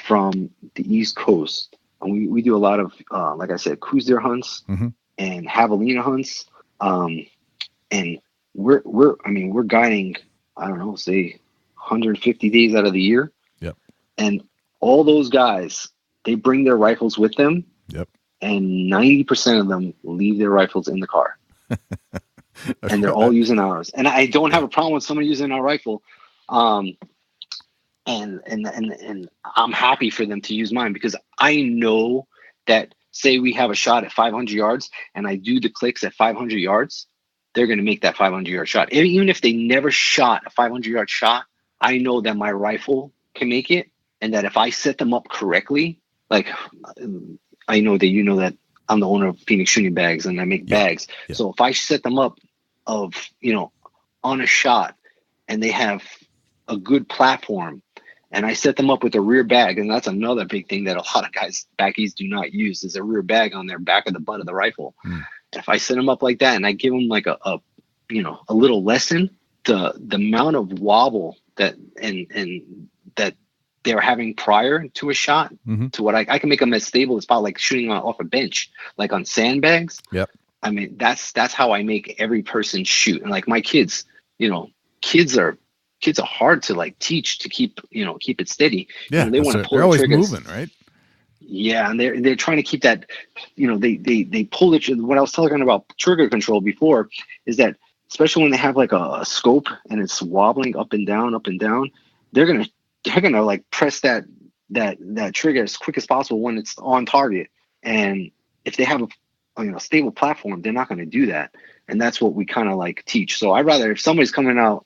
from the East Coast, and we do a lot of, like I said, coos deer hunts and javelina hunts. And we're guiding, I don't know, say 150 days out of the year. Yep. And all those guys, they bring their rifles with them. Yep. And 90% of them leave their rifles in the car. And they're all using ours. And I don't have a problem with someone using our rifle. And I'm happy for them to use mine, because I know that, say we have a shot at 500 yards and I do the clicks at 500 yards, they're going to make that 500-yard shot. Even if they never shot a 500-yard shot, I know that my rifle can make it, and that if I set them up correctly, like I know that that I'm the owner of Phoenix Shooting Bags and I make bags. Yeah. So if I set them up on a shot, and they have a good platform, and I set them up with a rear bag, and that's another big thing that a lot of guys back east do not use, is a rear bag on their back of the butt of the rifle. If I set them up like that, and I give them like a little lesson, the amount of wobble that that they're having prior to a shot to what I can make them as stable as possible, like shooting off a bench, like on sandbags. Yep. I mean, that's how I make every person shoot. And like my kids, kids are hard to like teach to keep it steady. Yeah. They want to pull they're always triggers. moving, right? Yeah, and they're trying to keep that, they pull it. What I was talking about trigger control before is that, especially when they have like a scope and it's wobbling up and down, they're gonna like press that trigger as quick as possible when it's on target. And if they have a stable platform, they're not going to do that. And that's what we kind of like teach. So I'd rather, if somebody's coming out,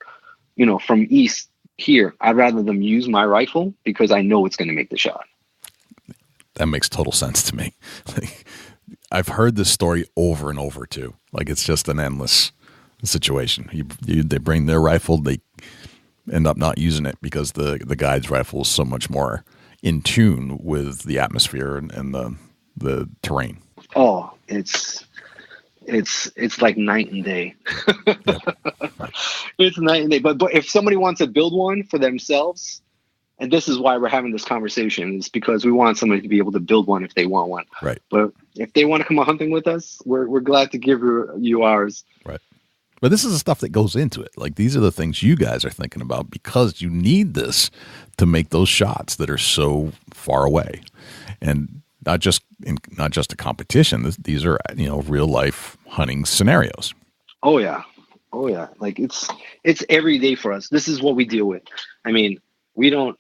from east here, I'd rather them use my rifle, because I know it's going to make the shot. That makes total sense to me. Like, I've heard this story over and over too. Like, it's just an endless situation. They bring their rifle, they end up not using it because the guide's rifle is so much more in tune with the atmosphere and the terrain. Oh, it's it's like night and day. It's night and day. But if somebody wants to build one for themselves, and this is why we're having this conversation, is because we want somebody to be able to build one if they want one. Right. But if they want to come hunting with us, we're glad to give you ours. Right. But this is the stuff that goes into it. Like, these are the things you guys are thinking about, because you need this to make those shots that are so far away, and not just a competition. These are, real life hunting scenarios. Oh yeah. Like it's every day for us. This is what we deal with. I mean, we don't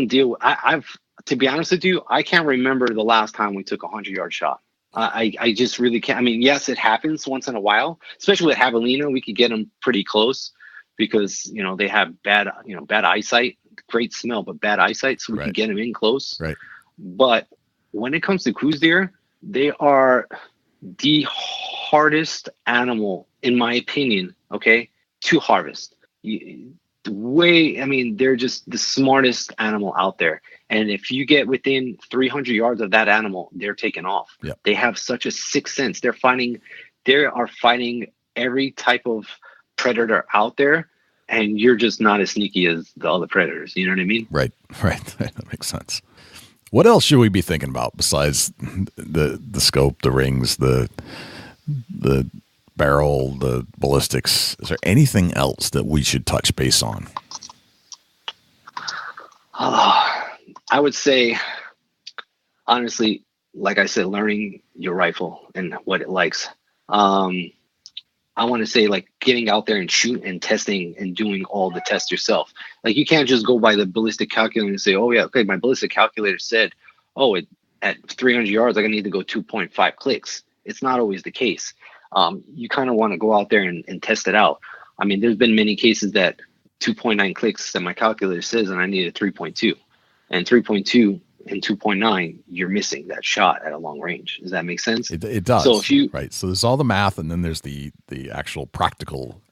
deal. I've to be honest with you, I can't remember the last time we took a 100-yard shot. I just really can't. I mean, yes, it happens once in a while, especially with javelina. We could get them pretty close because they have bad eyesight, great smell, but bad eyesight, so we can get them in close. Right. But when it comes to coos deer, they are the hardest animal, in my opinion, to harvest. They're just the smartest animal out there. And if you get within 300 yards of that animal, they're taken off. Yep. They have such a sixth sense. They are fighting every type of predator out there, and you're just not as sneaky as the other predators. You know what I mean? Right. That makes sense. What else should we be thinking about besides the scope, the rings, the barrel, the ballistics? Is there anything else that we should touch base on? I would say, honestly, like I said, learning your rifle and what it likes. I want to say, like, getting out there and shoot and testing and doing all the tests yourself. Like, you can't just go by the ballistic calculator and say, oh yeah, okay, my ballistic calculator said, at 300 yards, I need to go 2.5 clicks. It's not always the case. You kind of want to go out there and test it out. I mean, there's been many cases that 2.9 clicks that my calculator says, and I need a 3.2. And 3.2 and 2.9, you're missing that shot at a long range. Does that make sense? It does. So if right. So there's all the math, and then there's the actual practical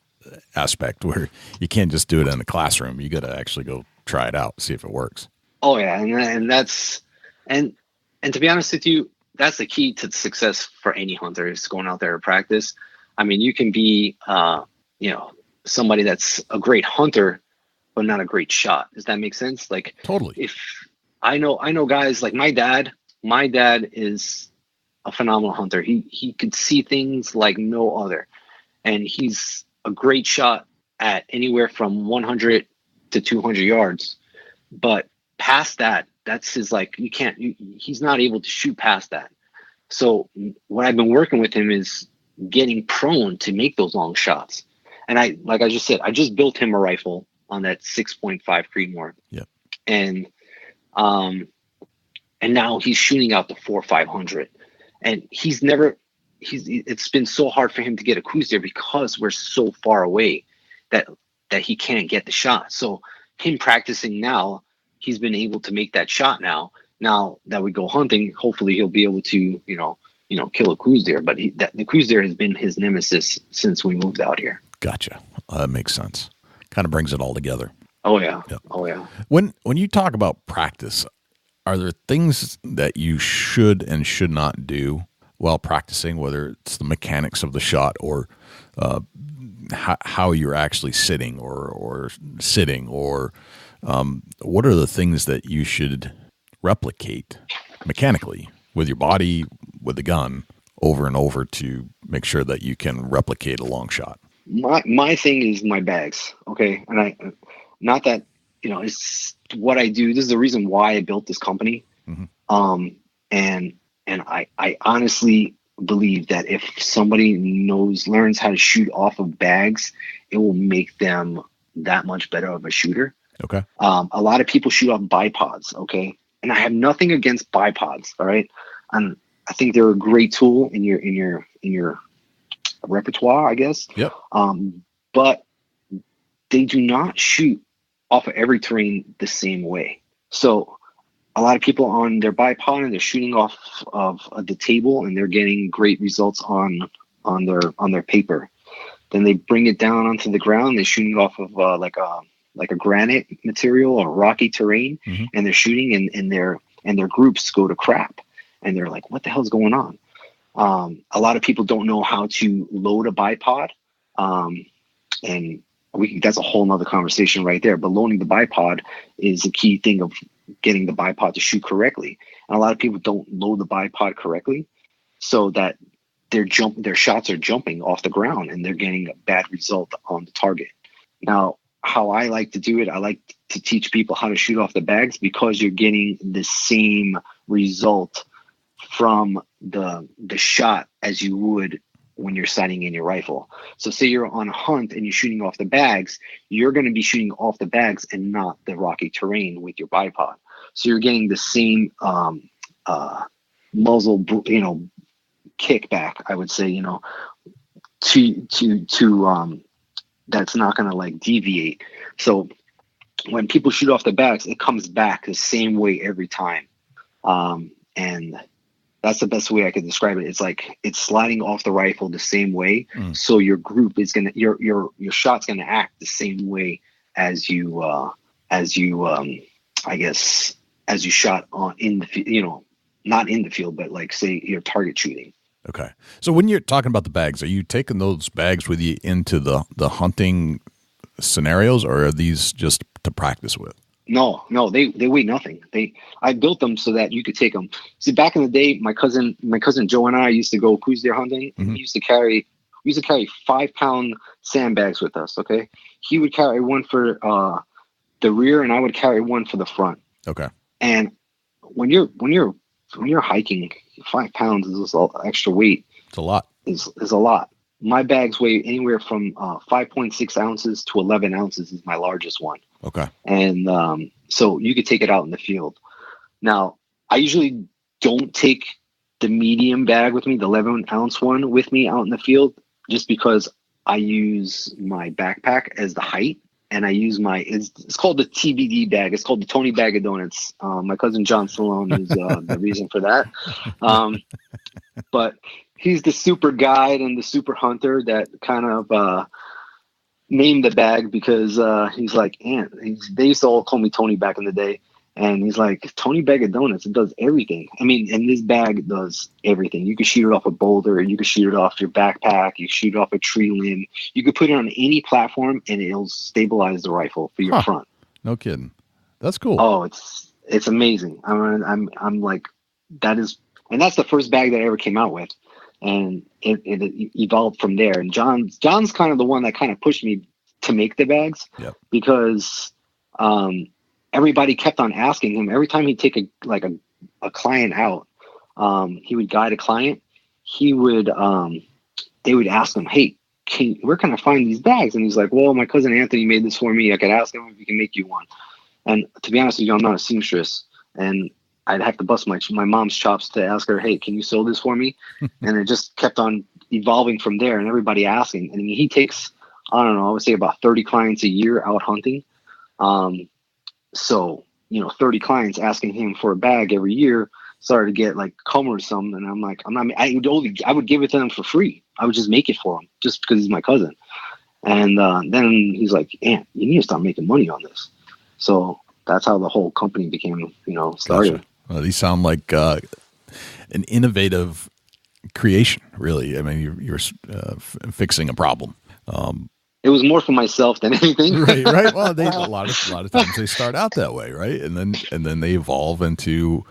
aspect where you can't just do it in the classroom. You got to actually go try it out, see if it works. Oh yeah, and that's and to be honest with you, that's the key to success for any hunter, is going out there to practice. I mean, you can be somebody that's a great hunter but not a great shot. Does that make sense? Like, totally. If I know guys like my dad is a phenomenal hunter. He could see things like no other, and he's a great shot at anywhere from 100 to 200 yards. But past that, that's his, like, he's not able to shoot past that. So what I've been working with him is getting prone to make those long shots. And like I just said, I just built him a rifle on that 6.5 Creedmoor. Yeah. And now he's shooting out the 4.500. And it's been so hard for him to get a coos deer because we're so far away that he can't get the shot. So him practicing now, he's been able to make that shot now. Now that we go hunting, hopefully he'll be able to, kill a coos deer. But the coos deer has been his nemesis since we moved out here. Gotcha. That makes sense. Kind of brings it all together. Oh yeah. Yep. Oh yeah. When you talk about practice, are there things that you should and should not do while practicing, whether it's the mechanics of the shot or how you're actually sitting or what are the things that you should replicate mechanically with your body, with the gun, over and over to make sure that you can replicate a long shot? My thing is my bags. Okay. And it's what I do. This is the reason why I built this company. Mm-hmm. And I honestly believe that if somebody learns how to shoot off of bags, it will make them that much better of a shooter. Okay. A lot of people shoot off bipods. Okay. And I have nothing against bipods. All right. And I think they're a great tool in your repertoire, I guess. Yep. But they do not shoot off of every terrain the same way. So a lot of people on their bipod and they're shooting off of the table and they're getting great results on their paper. Then they bring it down onto the ground. They're shooting off of like a granite material or rocky terrain, mm-hmm. and they're shooting and their groups go to crap. And they're like, what the hell's going on? A lot of people don't know how to load a bipod. And that's a whole nother conversation right there. But loading the bipod is a key thing of getting the bipod to shoot correctly. And a lot of people don't load the bipod correctly, so that their shots are jumping off the ground and they're getting a bad result on the target. Now, how I like to do it, I like to teach people how to shoot off the bags, because you're getting the same result from the shot as you would when you're sighting in your rifle. So say you're on a hunt and you're shooting off the bags, you're going to be shooting off the bags and not the rocky terrain with your bipod. So you're getting the same muzzle, kickback, I would say, to that's not going to like deviate. So when people shoot off the bags, it comes back the same way every time. And that's the best way I could describe it. It's like it's sliding off the rifle the same way. So your group is gonna your shot's gonna act the same way as you shot on in the not in the field, but like say you're target shooting. Okay. So when you're talking about the bags, are you taking those bags with you into the hunting scenarios, or are these just to practice with? No, they weigh nothing. I built them so that you could take them. See, back in the day, my cousin Joe and I used to go cruise deer hunting. And we used to carry 5-pound sandbags with us. Okay, he would carry one for the rear, and I would carry one for the front. Okay. And when you're hiking, 5 pounds is just extra weight. It's a lot. Is a lot. My bags weigh anywhere from 5.6 ounces to 11 ounces is my largest one. Okay. And so you could take it out in the field. Now, I usually don't take the medium bag with me, the 11-ounce one with me out in the field, just because I use my backpack as the height. And I use it's called the TBD bag. It's called the Tony Bag of Donuts. My cousin John Stallone is the reason for that. But he's the super guide and the super hunter that kind of named the bag, because he's like, Ant. They used to all call me Tony back in the day. And he's like, Tony Bag of Donuts, it does everything. I mean, and this bag does everything. You can shoot it off a boulder. You can shoot it off your backpack. You can shoot it off a tree limb. You can put it on any platform, and it'll stabilize the rifle for your front. No kidding. That's cool. Oh, it's amazing. I'm like, that's the first bag that I ever came out with. And it evolved from there. And John's kind of the one that kind of pushed me to make the bags. Yep. Because everybody kept on asking him every time he'd take a client out. He would guide a client. They would ask him, "Hey, where can I find these bags?" And he's like, "Well, my cousin Anthony made this for me. I could ask him if he can make you one." And to be honest with you, I'm not a seamstress, and I'd have to bust my mom's chops to ask her, "Hey, can you sew this for me?" And it just kept on evolving from there, and everybody asking. And he takes, I don't know, I would say about 30 clients a year out hunting. So, 30 clients asking him for a bag every year started to get like cumbersome. And I'm like, I would give it to them for free. I would just make it for him just because he's my cousin. And then he's like, Ant, you need to start making money on this. So that's how the whole company became, started. Gotcha. Well, these sound like an innovative creation, really. I mean, you're fixing a problem. It was more for myself than anything. Right. Well, a lot of times they start out that way, right? And then they evolve into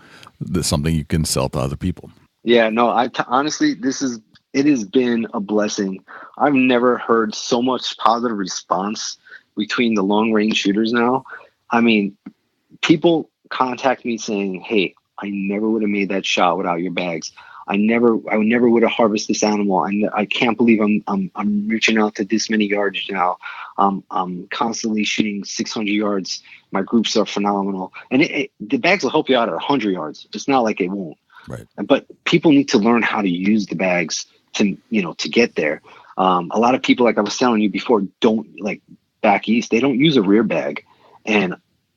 something you can sell to other people. Yeah, no, honestly, it has been a blessing. I've never heard so much positive response between the long range shooters now. I mean, people contact me saying, "Hey, I never would have made that shot without your bags. I never would have harvested this animal. I can't believe I'm reaching out to this many yards now. I'm constantly shooting 600 yards. My groups are phenomenal." And the bags will help you out at 100 yards. It's not like it won't. Right. But people need to learn how to use the bags to get there. A lot of people, like I was telling you before, don't, like back east, they don't use a rear bag. And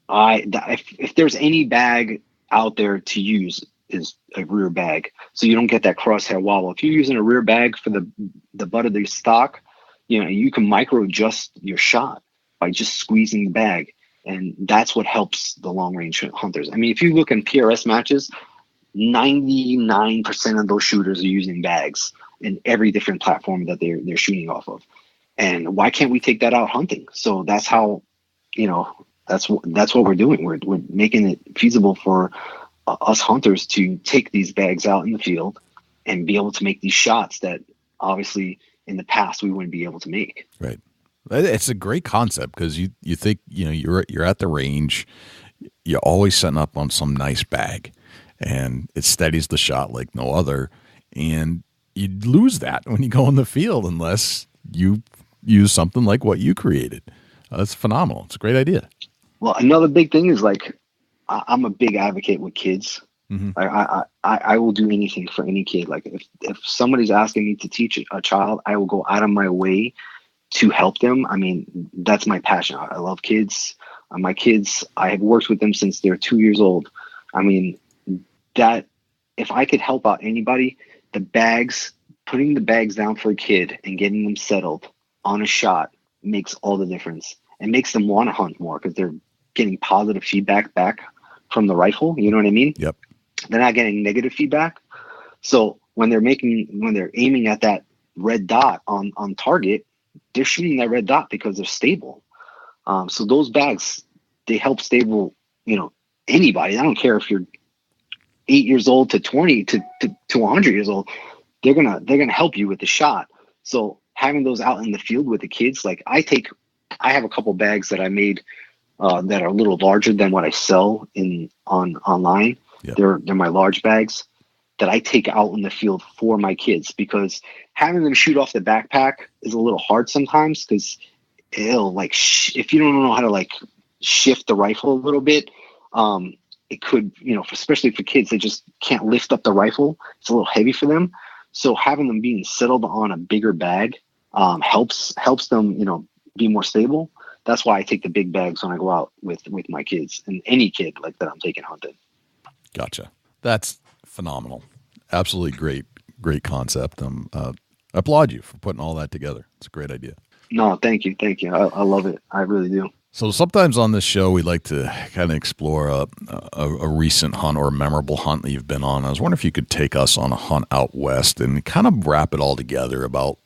if there's any bag out there to use, is a rear bag, so you don't get that crosshair wobble. If you're using a rear bag for the butt of the stock, you can micro adjust your shot by just squeezing the bag, and that's what helps the long range hunters. I mean, if you look in PRS matches, 99% of those shooters are using bags in every different platform that they're shooting off of. And why can't we take that out hunting? So that's how, that's what we're doing. We're making it feasible for us hunters to take these bags out in the field and be able to make these shots that obviously in the past we wouldn't be able to make. Right. It's a great concept because you think, you're at the range, you're always setting up on some nice bag and it steadies the shot like no other. And you lose that when you go in the field unless you use something like what you created. That's phenomenal. It's a great idea. Well, another big thing is like, I'm a big advocate with kids. Mm-hmm. I will do anything for any kid. Like if somebody's asking me to teach a child, I will go out of my way to help them. I mean, that's my passion. I love kids. My kids, I have worked with them since they're 2 years old. I mean, that if I could help out anybody, putting the bags down for a kid and getting them settled on a shot makes all the difference. It makes them want to hunt more because they're getting positive feedback back from the rifle. You know what I mean? Yep. They're not getting negative feedback. So when they're aiming at that red dot on target, they're shooting that red dot because they're stable. So those bags, they help stable, anybody. I don't care if you're 8 years old to 20 to 100 years old, they're gonna help you with the shot. So having those out in the field with the kids, like I have a couple bags that I made that are a little larger than what I sell online. Yep. They're my large bags that I take out in the field for my kids, because having them shoot off the backpack is a little hard sometimes because it'll if you don't know how to shift the rifle a little bit, it could, especially for kids, they just can't lift up the rifle. It's a little heavy for them. So having them being settled on a bigger bag helps them, be more stable. That's why I take the big bags when I go out with my kids and any kid like that I'm taking hunting. Gotcha. That's phenomenal. Absolutely great concept. I applaud you for putting all that together. It's a great idea. No, thank you. I love it. I really do. So sometimes on this show, we like to kind of explore a recent hunt or a memorable hunt that you've been on. I was wondering if you could take us on a hunt out west and kind of wrap it all together about,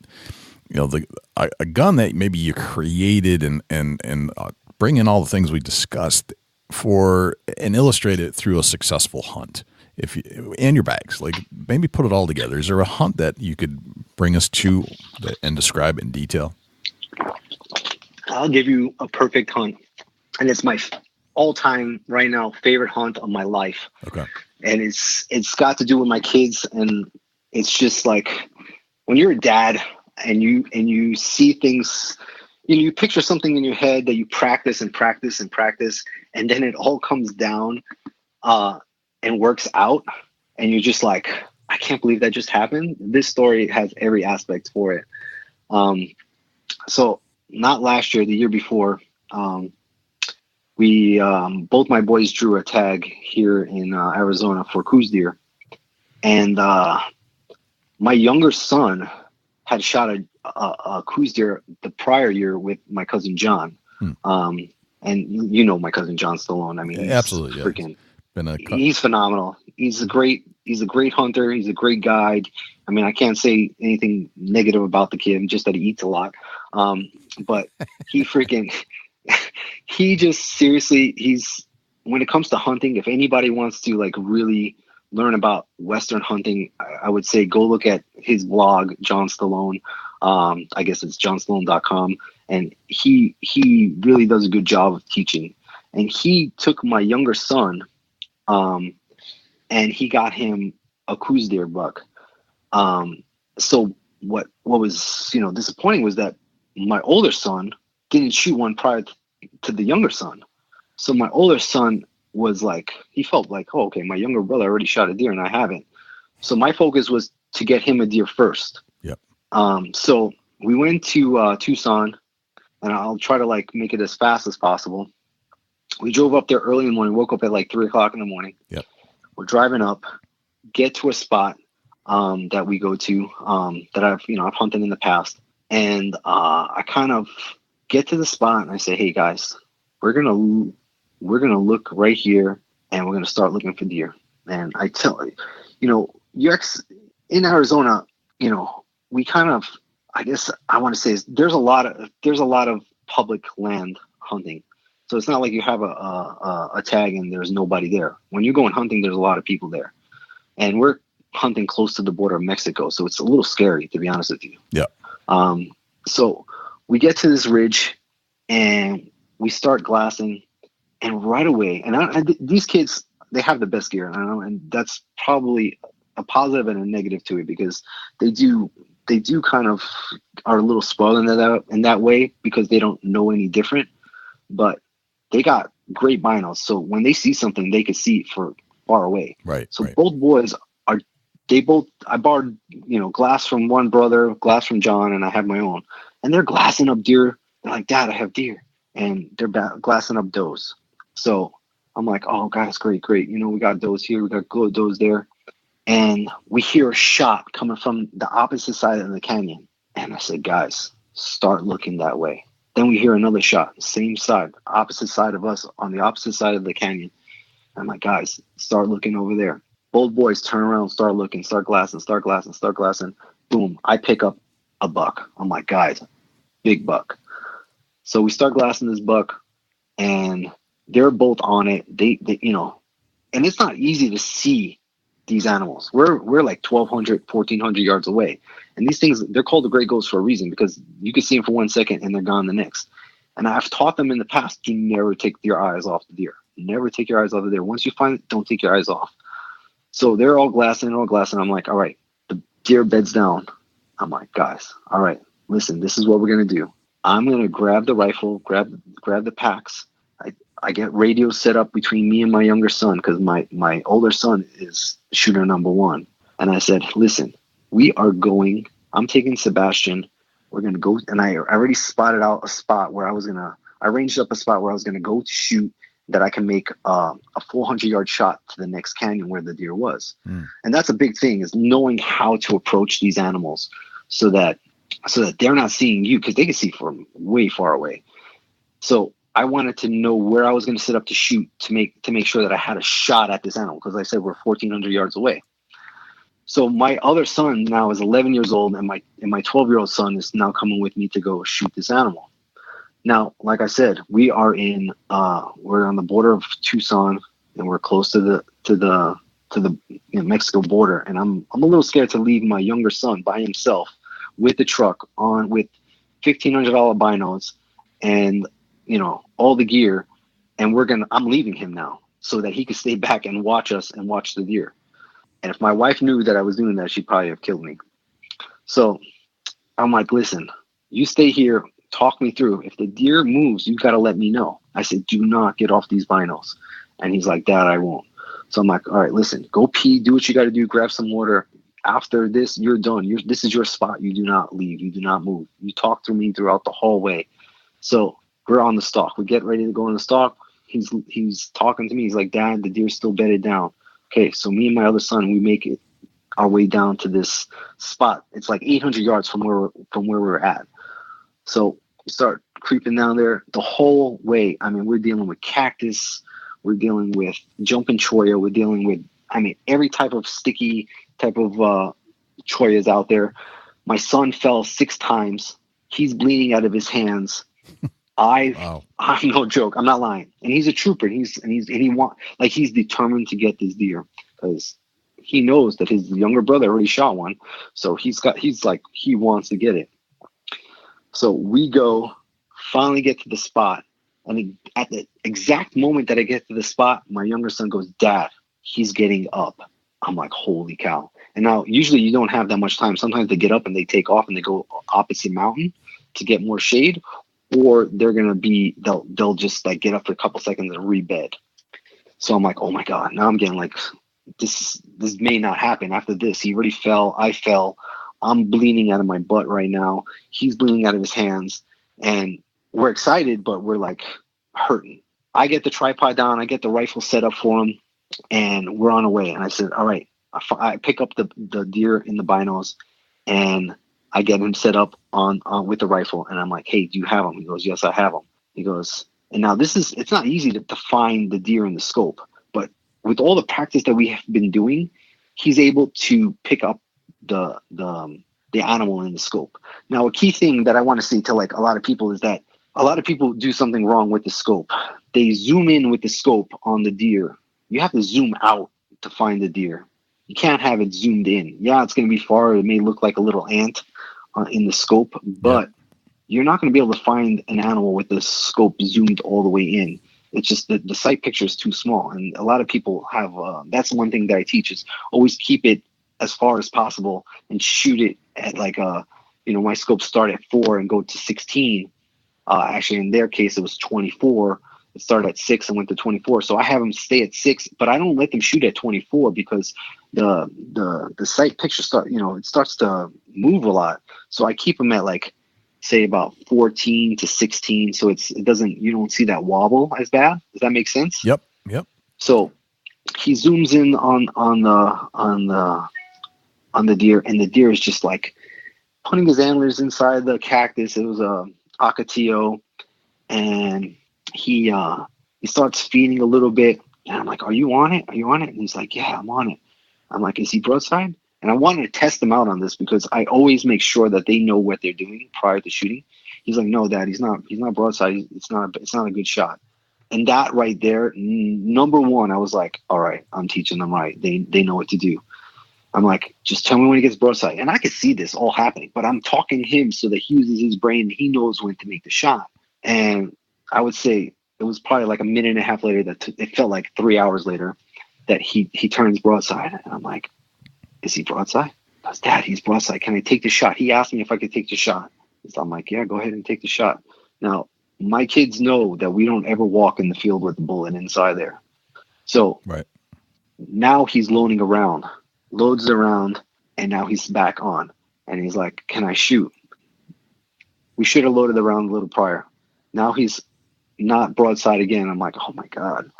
a gun that maybe you created and bring in all the things we discussed and illustrate it through a successful hunt. And your bags, maybe put it all together. Is there a hunt that you could bring us to and describe it in detail? I'll give you a perfect hunt, and it's my all-time right now favorite hunt of my life. Okay. And it's got to do with my kids, and it's just like when you're a dad and you see things, you picture something in your head that you practice and practice and practice, and then it all comes down and works out, and you're just like, I can't believe that just happened. This story has every aspect for it. So not last year, the year before, we both my boys drew a tag here in Arizona for Coos deer, and my younger son had shot a Coos deer the prior year with my cousin John. And my cousin John Stallone. I mean, he's absolutely, freaking. He's phenomenal. He's a great hunter. He's a great guide. I mean, I can't say anything negative about the kid, just that he eats a lot. But he just seriously, when it comes to hunting, if anybody wants to really learn about Western hunting, I would say go look at his blog, John Stallone. I guess it's johnstallone.com. And he really does a good job of teaching. And he took my younger son, and he got him a Coos deer buck. So what was, disappointing was that my older son didn't shoot one prior to the younger son. So my older son was he felt like, oh, okay, my younger brother already shot a deer and I haven't. So my focus was to get him a deer first. Yep. So we went to Tucson, and I'll try to make it as fast as possible. We drove up there early in the morning, woke up at 3:00 in the morning. Yep. We're driving up, get to a spot that we go to that I've hunted in the past. And I kind of get to the spot and I say, hey guys, we're gonna look right here and we're gonna start looking for deer. And I tell you, in Arizona, we kind of, I guess I want to say, there's a lot of public land hunting. So it's not like you have a tag and there's nobody there. When you're going hunting, there's a lot of people there. And we're hunting close to the border of Mexico, so it's a little scary, to be honest with you. Yeah. So we get to this ridge and we start glassing, and right away, and these kids, they have the best gear, and that's probably a positive and a negative to it, because they do kind of are a little spoiled in that way, because they don't know any different, but they got great binos. So when they see something, they can see it for far away. Right. So both boys I borrowed, glass from one brother, glass from John, and I have my own, and they're glassing up deer. They're like, Dad, I have deer, and they're glassing up does. So I'm like, oh, guys, great. We got does here, we got good does there. And we hear a shot coming from the opposite side of the canyon. And I said, guys, start looking that way. Then we hear another shot, same side, opposite side of us, on the opposite side of the canyon. I'm like, guys, start looking over there. Both boys turn around, start looking, start glassing. Boom, I pick up a buck. I'm like, guys, big buck. So we start glassing this buck, and they're both on it. They and it's not easy to see these animals. We're like 1,200, 1,400 yards away. And these things, they're called the gray ghosts for a reason, because you can see them for 1 second and they're gone the next. And I've taught them in the past to never take your eyes off the deer. Never take your eyes off the deer. Once you find it, don't take your eyes off. So they're all glassing. I'm like, all right, the deer beds down. I'm like, guys, all right, listen, this is what we're going to do. I'm going to grab the rifle, grab the packs. I get radios set up between me and my younger son, because my older son is shooter number one. And I said, listen, I'm taking Sebastian. We're going to go. And I already spotted out a spot where I ranged up a spot where I was going to go to shoot, that I can make a 400-yard shot to the next canyon where the deer was. And that's a big thing, is knowing how to approach these animals so that they're not seeing you, because they can see from way far away. So I wanted to know where I was going to set up to shoot to make sure that I had a shot at this animal, because I said we're 1,400 yards away. So my other son now is 11 years old, and my 12-year-old son is now coming with me to go shoot this animal. Now, like I said, we're on the border of Tucson, and we're close to the Mexico border. And I'm a little scared to leave my younger son by himself with the truck with $1,500 binos and all the gear. And I'm leaving him now so that he could stay back and watch us and watch the deer. And if my wife knew that I was doing that, she'd probably have killed me. So I'm like, listen, you stay here. Talk me through. If the deer moves, you got to let me know. I said, do not get off these binos. And he's like, Dad, I won't. So I'm like, all right, listen, go pee, do what you got to do, grab some water. After this, you're done. This is your spot. You do not leave. You do not move. You talk to me throughout the whole way. So we're on the stalk. We get ready to go on the stalk. He's talking to me. He's like, Dad, the deer's still bedded down. Okay, so me and my other son, we make it our way down to this spot. It's like 800 yards from where we're at. So we start creeping down there the whole way. I mean, we're dealing with cactus. We're dealing with jumping cholla. We're dealing with, every type of sticky type of cholla is out there. My son fell 6 times. He's bleeding out of his hands. Wow. I'm no joke. I'm not lying. And he's a trooper. He's determined to get this deer, because he knows that his younger brother already shot one. So he wants to get it. So we finally get to the spot. And at the exact moment that I get to the spot, my younger son goes, Dad, he's getting up. I'm like, holy cow. And now usually you don't have that much time. Sometimes they get up and they take off and they go opposite mountain to get more shade, or they'll just like get up for a couple seconds and rebed. So I'm like, oh my God, now I'm getting like, this may not happen after this. He already fell. I fell. I'm bleeding out of my butt right now. He's bleeding out of his hands, and we're excited, but we're like hurting. I get the tripod down. I get the rifle set up for him, and we're on our way. And I said, all right, I pick up the deer in the binos, and I get him set up on with the rifle. And I'm like, hey, do you have him? He goes, yes, I have him. He goes, and now it's not easy to find the deer in the scope, but with all the practice that we have been doing, he's able to pick up the animal in the scope. Now, a key thing that I want to say to like a lot of people is that a lot of people do something wrong with the scope. They zoom in with the scope on the deer. You have to zoom out to find the deer. You can't have it zoomed in. Yeah, it's going to be far. It may look like a little ant in the scope, but you're not going to be able to find an animal with the scope zoomed all the way in. It's just the sight picture is too small. And a lot of people have, that's one thing that I teach is always keep it as far as possible and shoot it at like, my scopes start at 4 and go to 16. Actually, in their case, it was 24. It started at 6 and went to 24. So I have them stay at 6, but I don't let them shoot at 24 because the sight picture it starts to move a lot. So I keep them at like, say about 14 to 16. So you don't see that wobble as bad. Does that make sense? Yep. So he zooms in on the deer, and the deer is just like putting his antlers inside the cactus. It was a Ocotillo, and he starts feeding a little bit, and I'm like, are you on it? And he's like, yeah, I'm on it. I'm like, is he broadside? And I wanted to test them out on this because I always make sure that they know what they're doing prior to shooting. He's like, no, Dad, he's not broadside. It's not a good shot. And that right there, number one, I was like, all right, I'm teaching them right. They know what to do. I'm like, just tell me when he gets broadside. And I could see this all happening, but I'm talking to him so that he uses his brain. He knows when to make the shot. And I would say it was probably like a minute and a half later it felt like 3 hours later that he turns broadside. And I'm like, is he broadside? I goes, Dad, he's broadside. Can I take the shot? He asked me if I could take the shot. So I'm like, yeah, go ahead and take the shot. Now, my kids know that we don't ever walk in the field with the bullet inside there. So now he's loading around, loads around, and now he's back on. And he's like, can I shoot? We should have loaded the round a little prior. Now he's not broadside again. I'm like, oh my God.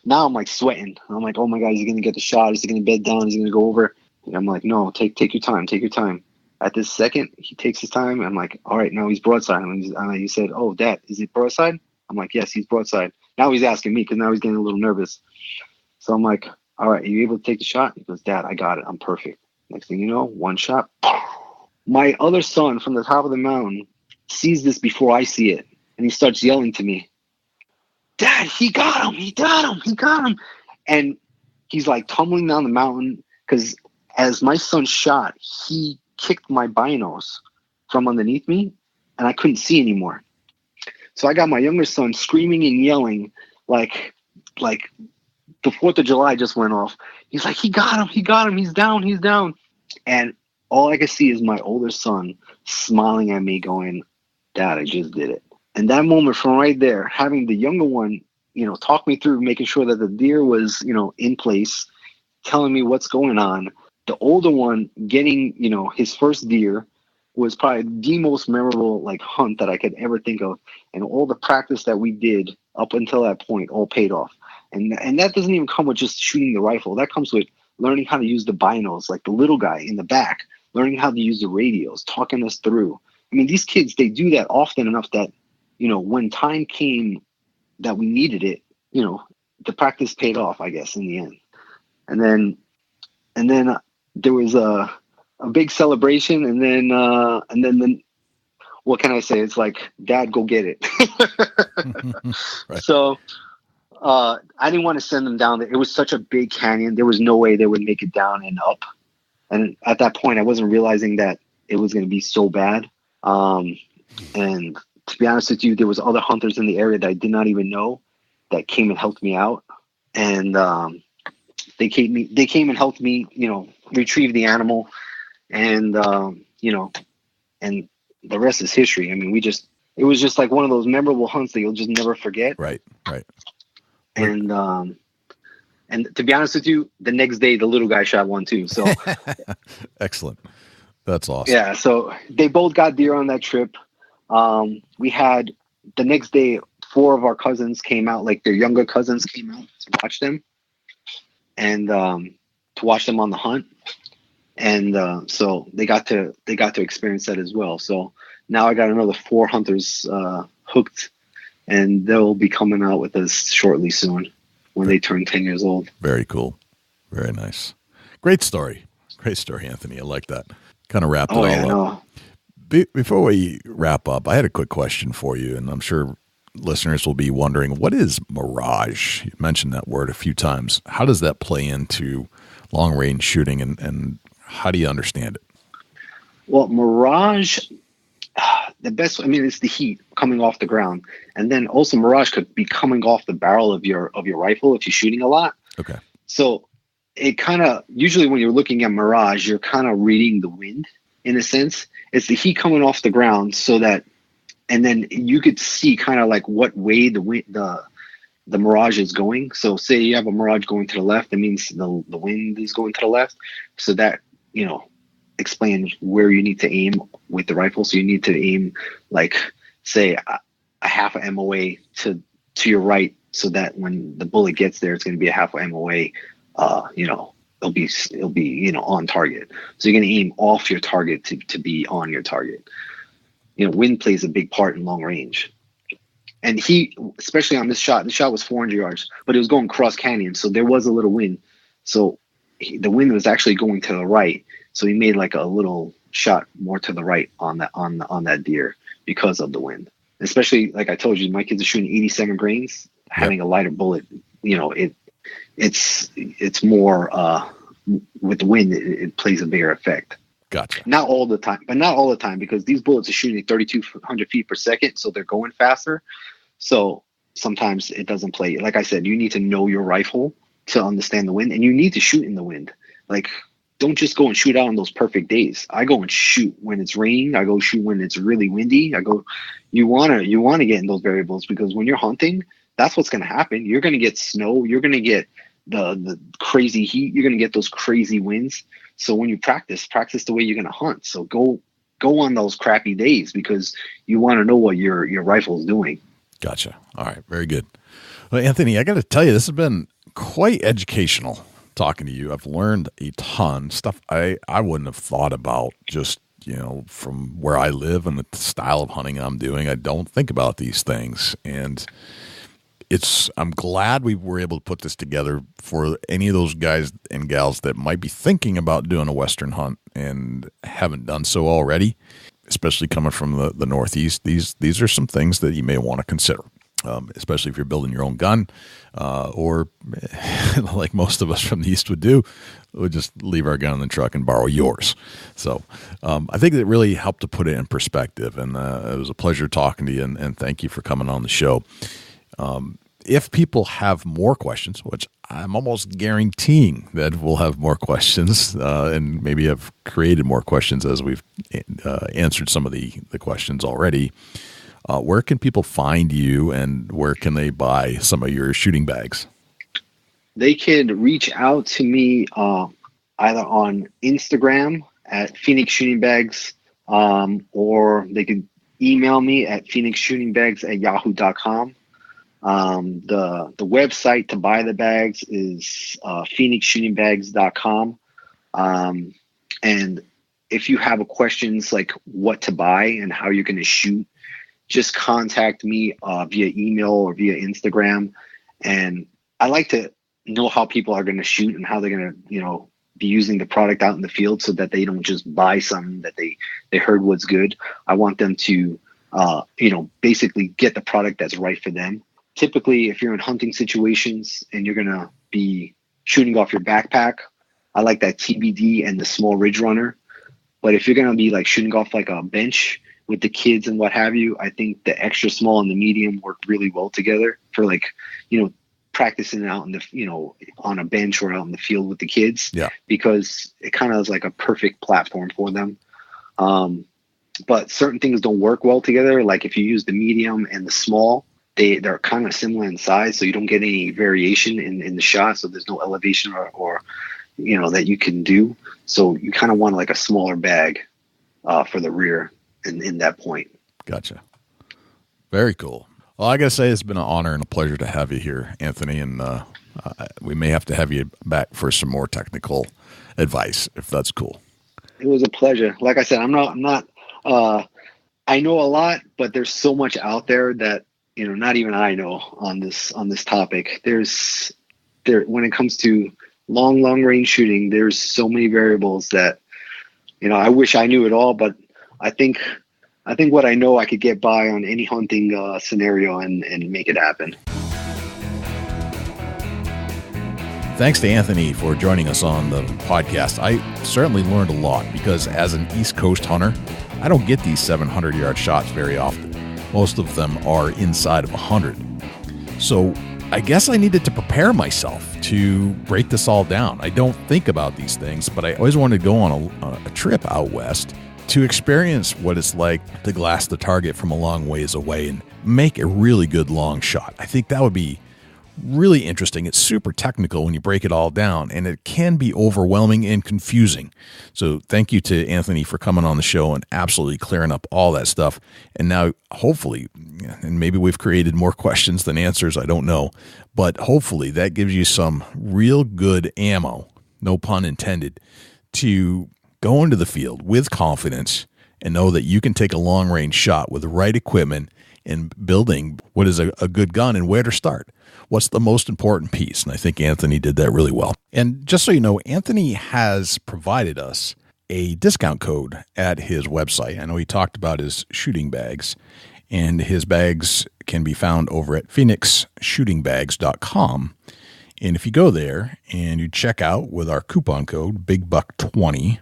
Now I'm like sweating. I'm like, oh my God, is he going to get the shot? Is he going to bed down? Is he going to go over? And I'm like, no, take your time. Take your time. At this second, he takes his time. I'm like, all right, now he's broadside. And he said, oh, Dad, is it broadside? I'm like, yes, he's broadside. Now he's asking me because now he's getting a little nervous. So I'm like, all right, are you able to take the shot? He goes, Dad, I got it. I'm perfect. Next thing you know, one shot. My other son from the top of the mountain sees this before I see it. And he starts yelling to me, Dad, he got him. He got him. He got him. And he's like tumbling down the mountain because as my son shot, he kicked my binos from underneath me and I couldn't see anymore. So I got my younger son screaming and yelling like the 4th of July just went off. He's like, he got him. He got him. He's down. He's down. And all I could see is my older son smiling at me going, Dad, I just did it. And that moment from right there, having the younger one, talk me through making sure that the deer was, in place, telling me what's going on. The older one getting, his first deer was probably the most memorable hunt that I could ever think of. And all the practice that we did up until that point all paid off. And that doesn't even come with just shooting the rifle. That comes with learning how to use the binos, like the little guy in the back, learning how to use the radios, talking us through. I mean, these kids, they do that often enough that, when time came that we needed it, the practice paid off, I guess, in the end. And then there was a big celebration, and then what can I say? It's like, Dad, go get it. Right. So I didn't want to send them down there. It was such a big canyon. There was no way they would make it down and up. And at that point, I wasn't realizing that it was going to be so bad. And to be honest with you, there was other hunters in the area that I did not even know that came and helped me out. And they came and helped me, retrieve the animal. And, and the rest is history. I mean, it was just like one of those memorable hunts that you'll just never forget. Right. And to be honest with you, the next day, the little guy shot one too. So excellent. That's awesome. Yeah. So they both got deer on that trip. We had the next day, 4 of our cousins came out, like their younger cousins came out to watch them and to watch them on the hunt. And so they got to experience that as well. So now I got another 4 hunters hooked, and they'll be coming out with us shortly soon. when they turn 10 years old. Very cool. Very nice. Great story. Great story, Anthony. I like that. Kind of wrapped it all up. Before we wrap up, I had a quick question for you, and I'm sure listeners will be wondering, what is mirage? You mentioned that word a few times. How does that play into long-range shooting, and how do you understand it? Well, mirage, the best, it's the heat coming off the ground. And then also mirage could be coming off the barrel of your rifle if you're shooting a lot. Okay. So it kind of, usually when you're looking at mirage, you're kind of reading the wind in a sense. It's the heat coming off the ground so that, and then you could see kind of like what way the mirage is going. So say you have a mirage going to the left, that means the wind is going to the left. So that, explains where you need to aim with the rifle. So you need to aim like, say, a half a MOA to your right, so that when the bullet gets there, it's going to be a half a MOA. It'll be on target. So you're going to aim off your target to be on your target. Wind plays a big part in long range. And especially on this shot was 400 yards, but it was going cross canyon, so there was a little wind. So the wind was actually going to the right. So he made like a little shot more to the right on that deer because of the wind. Especially, like I told you, my kids are shooting 87 grains. Having a lighter bullet, it's more with the wind. It plays a bigger effect. Gotcha. Not all the time, because these bullets are shooting at 3,200 feet per second, so they're going faster. So sometimes it doesn't play. Like I said, you need to know your rifle to understand the wind, and you need to shoot in the wind. Like, don't just go and shoot out on those perfect days. I go and shoot when it's raining. I go shoot when it's really windy. You want to get in those variables, because when you're hunting, that's what's going to happen. You're going to get snow. You're going to get the crazy heat. You're going to get those crazy winds. So when you practice the way you're going to hunt. So go on those crappy days, because you want to know what your rifle is doing. Gotcha. All right. Very good. Well, Anthony, I got to tell you, this has been quite educational talking to you. I've learned a ton stuff I wouldn't have thought about, just, from where I live and the style of hunting I'm doing. I don't think about these things. And I'm glad we were able to put this together for any of those guys and gals that might be thinking about doing a Western hunt and haven't done so already, especially coming from the Northeast. These are some things that you may want to consider, especially if you're building your own gun, or like most of us from the East would do, we'd just leave our gun in the truck and borrow yours. So I think it really helped to put it in perspective, and it was a pleasure talking to you, and thank you for coming on the show. If people have more questions, which I'm almost guaranteeing that we'll have more questions, and maybe have created more questions as we've answered some of the questions already, where can people find you, and where can they buy some of your shooting bags? They can reach out to me either on Instagram at Phoenix Shooting Bags, or they can email me at phoenixshootingbags@yahoo.com. The website to buy the bags is phoenixshootingbags.com. And if you have questions like what to buy and how you're going to shoot, just contact me via email or via Instagram. And I like to know how people are going to shoot and how they're going to, be using the product out in the field, so that they don't just buy something that they heard was good. I want them to, basically get the product that's right for them. Typically, if you're in hunting situations and you're going to be shooting off your backpack, I like that TBD and the small ridge runner. But if you're going to be like shooting off like a bench with the kids and what have you, I think the extra small and the medium work really well together for like, practicing out in the, on a bench or out in the field with the kids. Yeah. Because it kind of is like a perfect platform for them. But certain things don't work well together. Like if you use the medium and the small, they're kind of similar in size, so you don't get any variation in the shot. So there's no elevation or that you can do. So you kind of want like a smaller bag for the rear in that point. Gotcha. Very cool. Well, I gotta say, it's been an honor and a pleasure to have you here, Anthony, and we may have to have you back for some more technical advice, if that's cool. It was a pleasure. Like I said, I'm not I know a lot, but there's so much out there that not even I know on this topic. There's when it comes to long range shooting, there's so many variables that, I wish I knew it all, but I think what I know, I could get by on any hunting scenario and make it happen. Thanks to Anthony for joining us on the podcast. I certainly learned a lot because as an East Coast hunter, I don't get these 700-yard shots very often. Most of them are inside of 100. So I guess I needed to prepare myself to break this all down. I don't think about these things, but I always wanted to go on a trip out west to experience what it's like to glass the target from a long ways away and make a really good long shot. I think that would be really interesting. It's super technical when you break it all down, and it can be overwhelming and confusing. So thank you to Anthony for coming on the show and absolutely clearing up all that stuff. And now hopefully, and maybe we've created more questions than answers, I don't know, but hopefully that gives you some real good ammo, no pun intended, to go into the field with confidence and know that you can take a long range shot with the right equipment in building what is a good gun and where to start. What's the most important piece? And I think Anthony did that really well. And just so you know, Anthony has provided us a discount code at his website. I know he talked about his shooting bags, and his bags can be found over at phoenixshootingbags.com. And if you go there and you check out with our coupon code BIGBUCK20,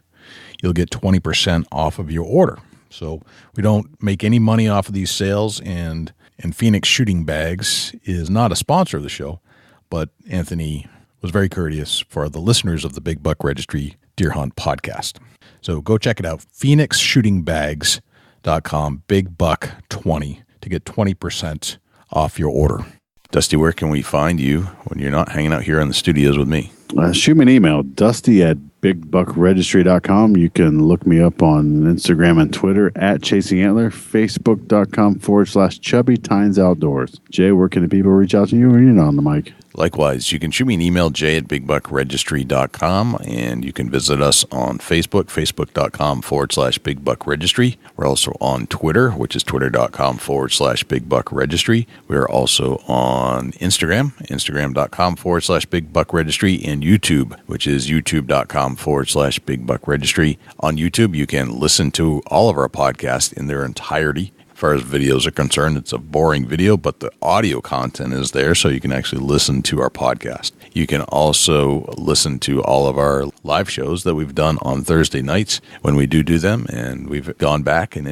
you'll get 20% off of your order. So we don't make any money off of these sales, and Phoenix Shooting Bags is not a sponsor of the show, but Anthony was very courteous for the listeners of the Big Buck Registry Deer Hunt podcast. So go check it out, phoenixshootingbags.com, BIGBUCK20, to get 20% off your order. Dusty, where can we find you when you're not hanging out here in the studios with me? Shoot me an email, dusty@bigbuckregistry.com. You can look me up on Instagram and Twitter @ChasingAntler, Facebook.com/Chubby Tines Outdoors. Jay, where can the people reach out to you when you're not on the mic? Likewise, you can shoot me an email, jay@bigbuckregistry.com, and you can visit us on Facebook, facebook.com/bigbuckregistry. We're also on Twitter, which is twitter.com/bigbuckregistry. We're also on Instagram, instagram.com/bigbuckregistry, and YouTube, which is youtube.com/bigbuckregistry. On YouTube, you can listen to all of our podcasts in their entirety. As far as videos are concerned, it's a boring video, but the audio content is there, so you can actually listen to our podcast. You can also listen to all of our live shows that we've done on Thursday nights when we do them, and we've gone back and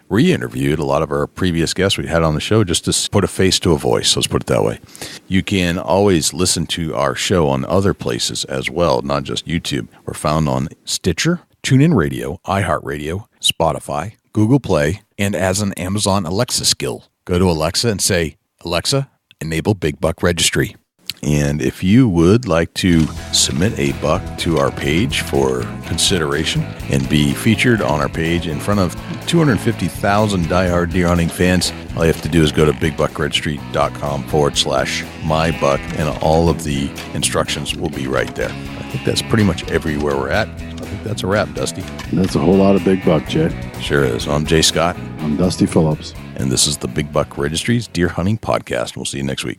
re-interviewed a lot of our previous guests we had on the show just to put a face to a voice, let's put it that way. You can always listen to our show on other places as well, not just YouTube. We're found on Stitcher, TuneIn Radio, iHeartRadio, Spotify, Google Play, and as an Amazon Alexa skill. Go to Alexa and say, Alexa, enable Big Buck Registry. And if you would like to submit a buck to our page for consideration and be featured on our page in front of 250,000 diehard deer hunting fans, all you have to do is go to bigbuckregistry.com/mybuck, and all of the instructions will be right there. I think that's pretty much everywhere we're at. I think that's a wrap, Dusty. That's a whole lot of big buck, Jay. Sure is. I'm Jay Scott. I'm Dusty Phillips. And this is the Big Buck Registry's Deer Hunting Podcast. We'll see you next week.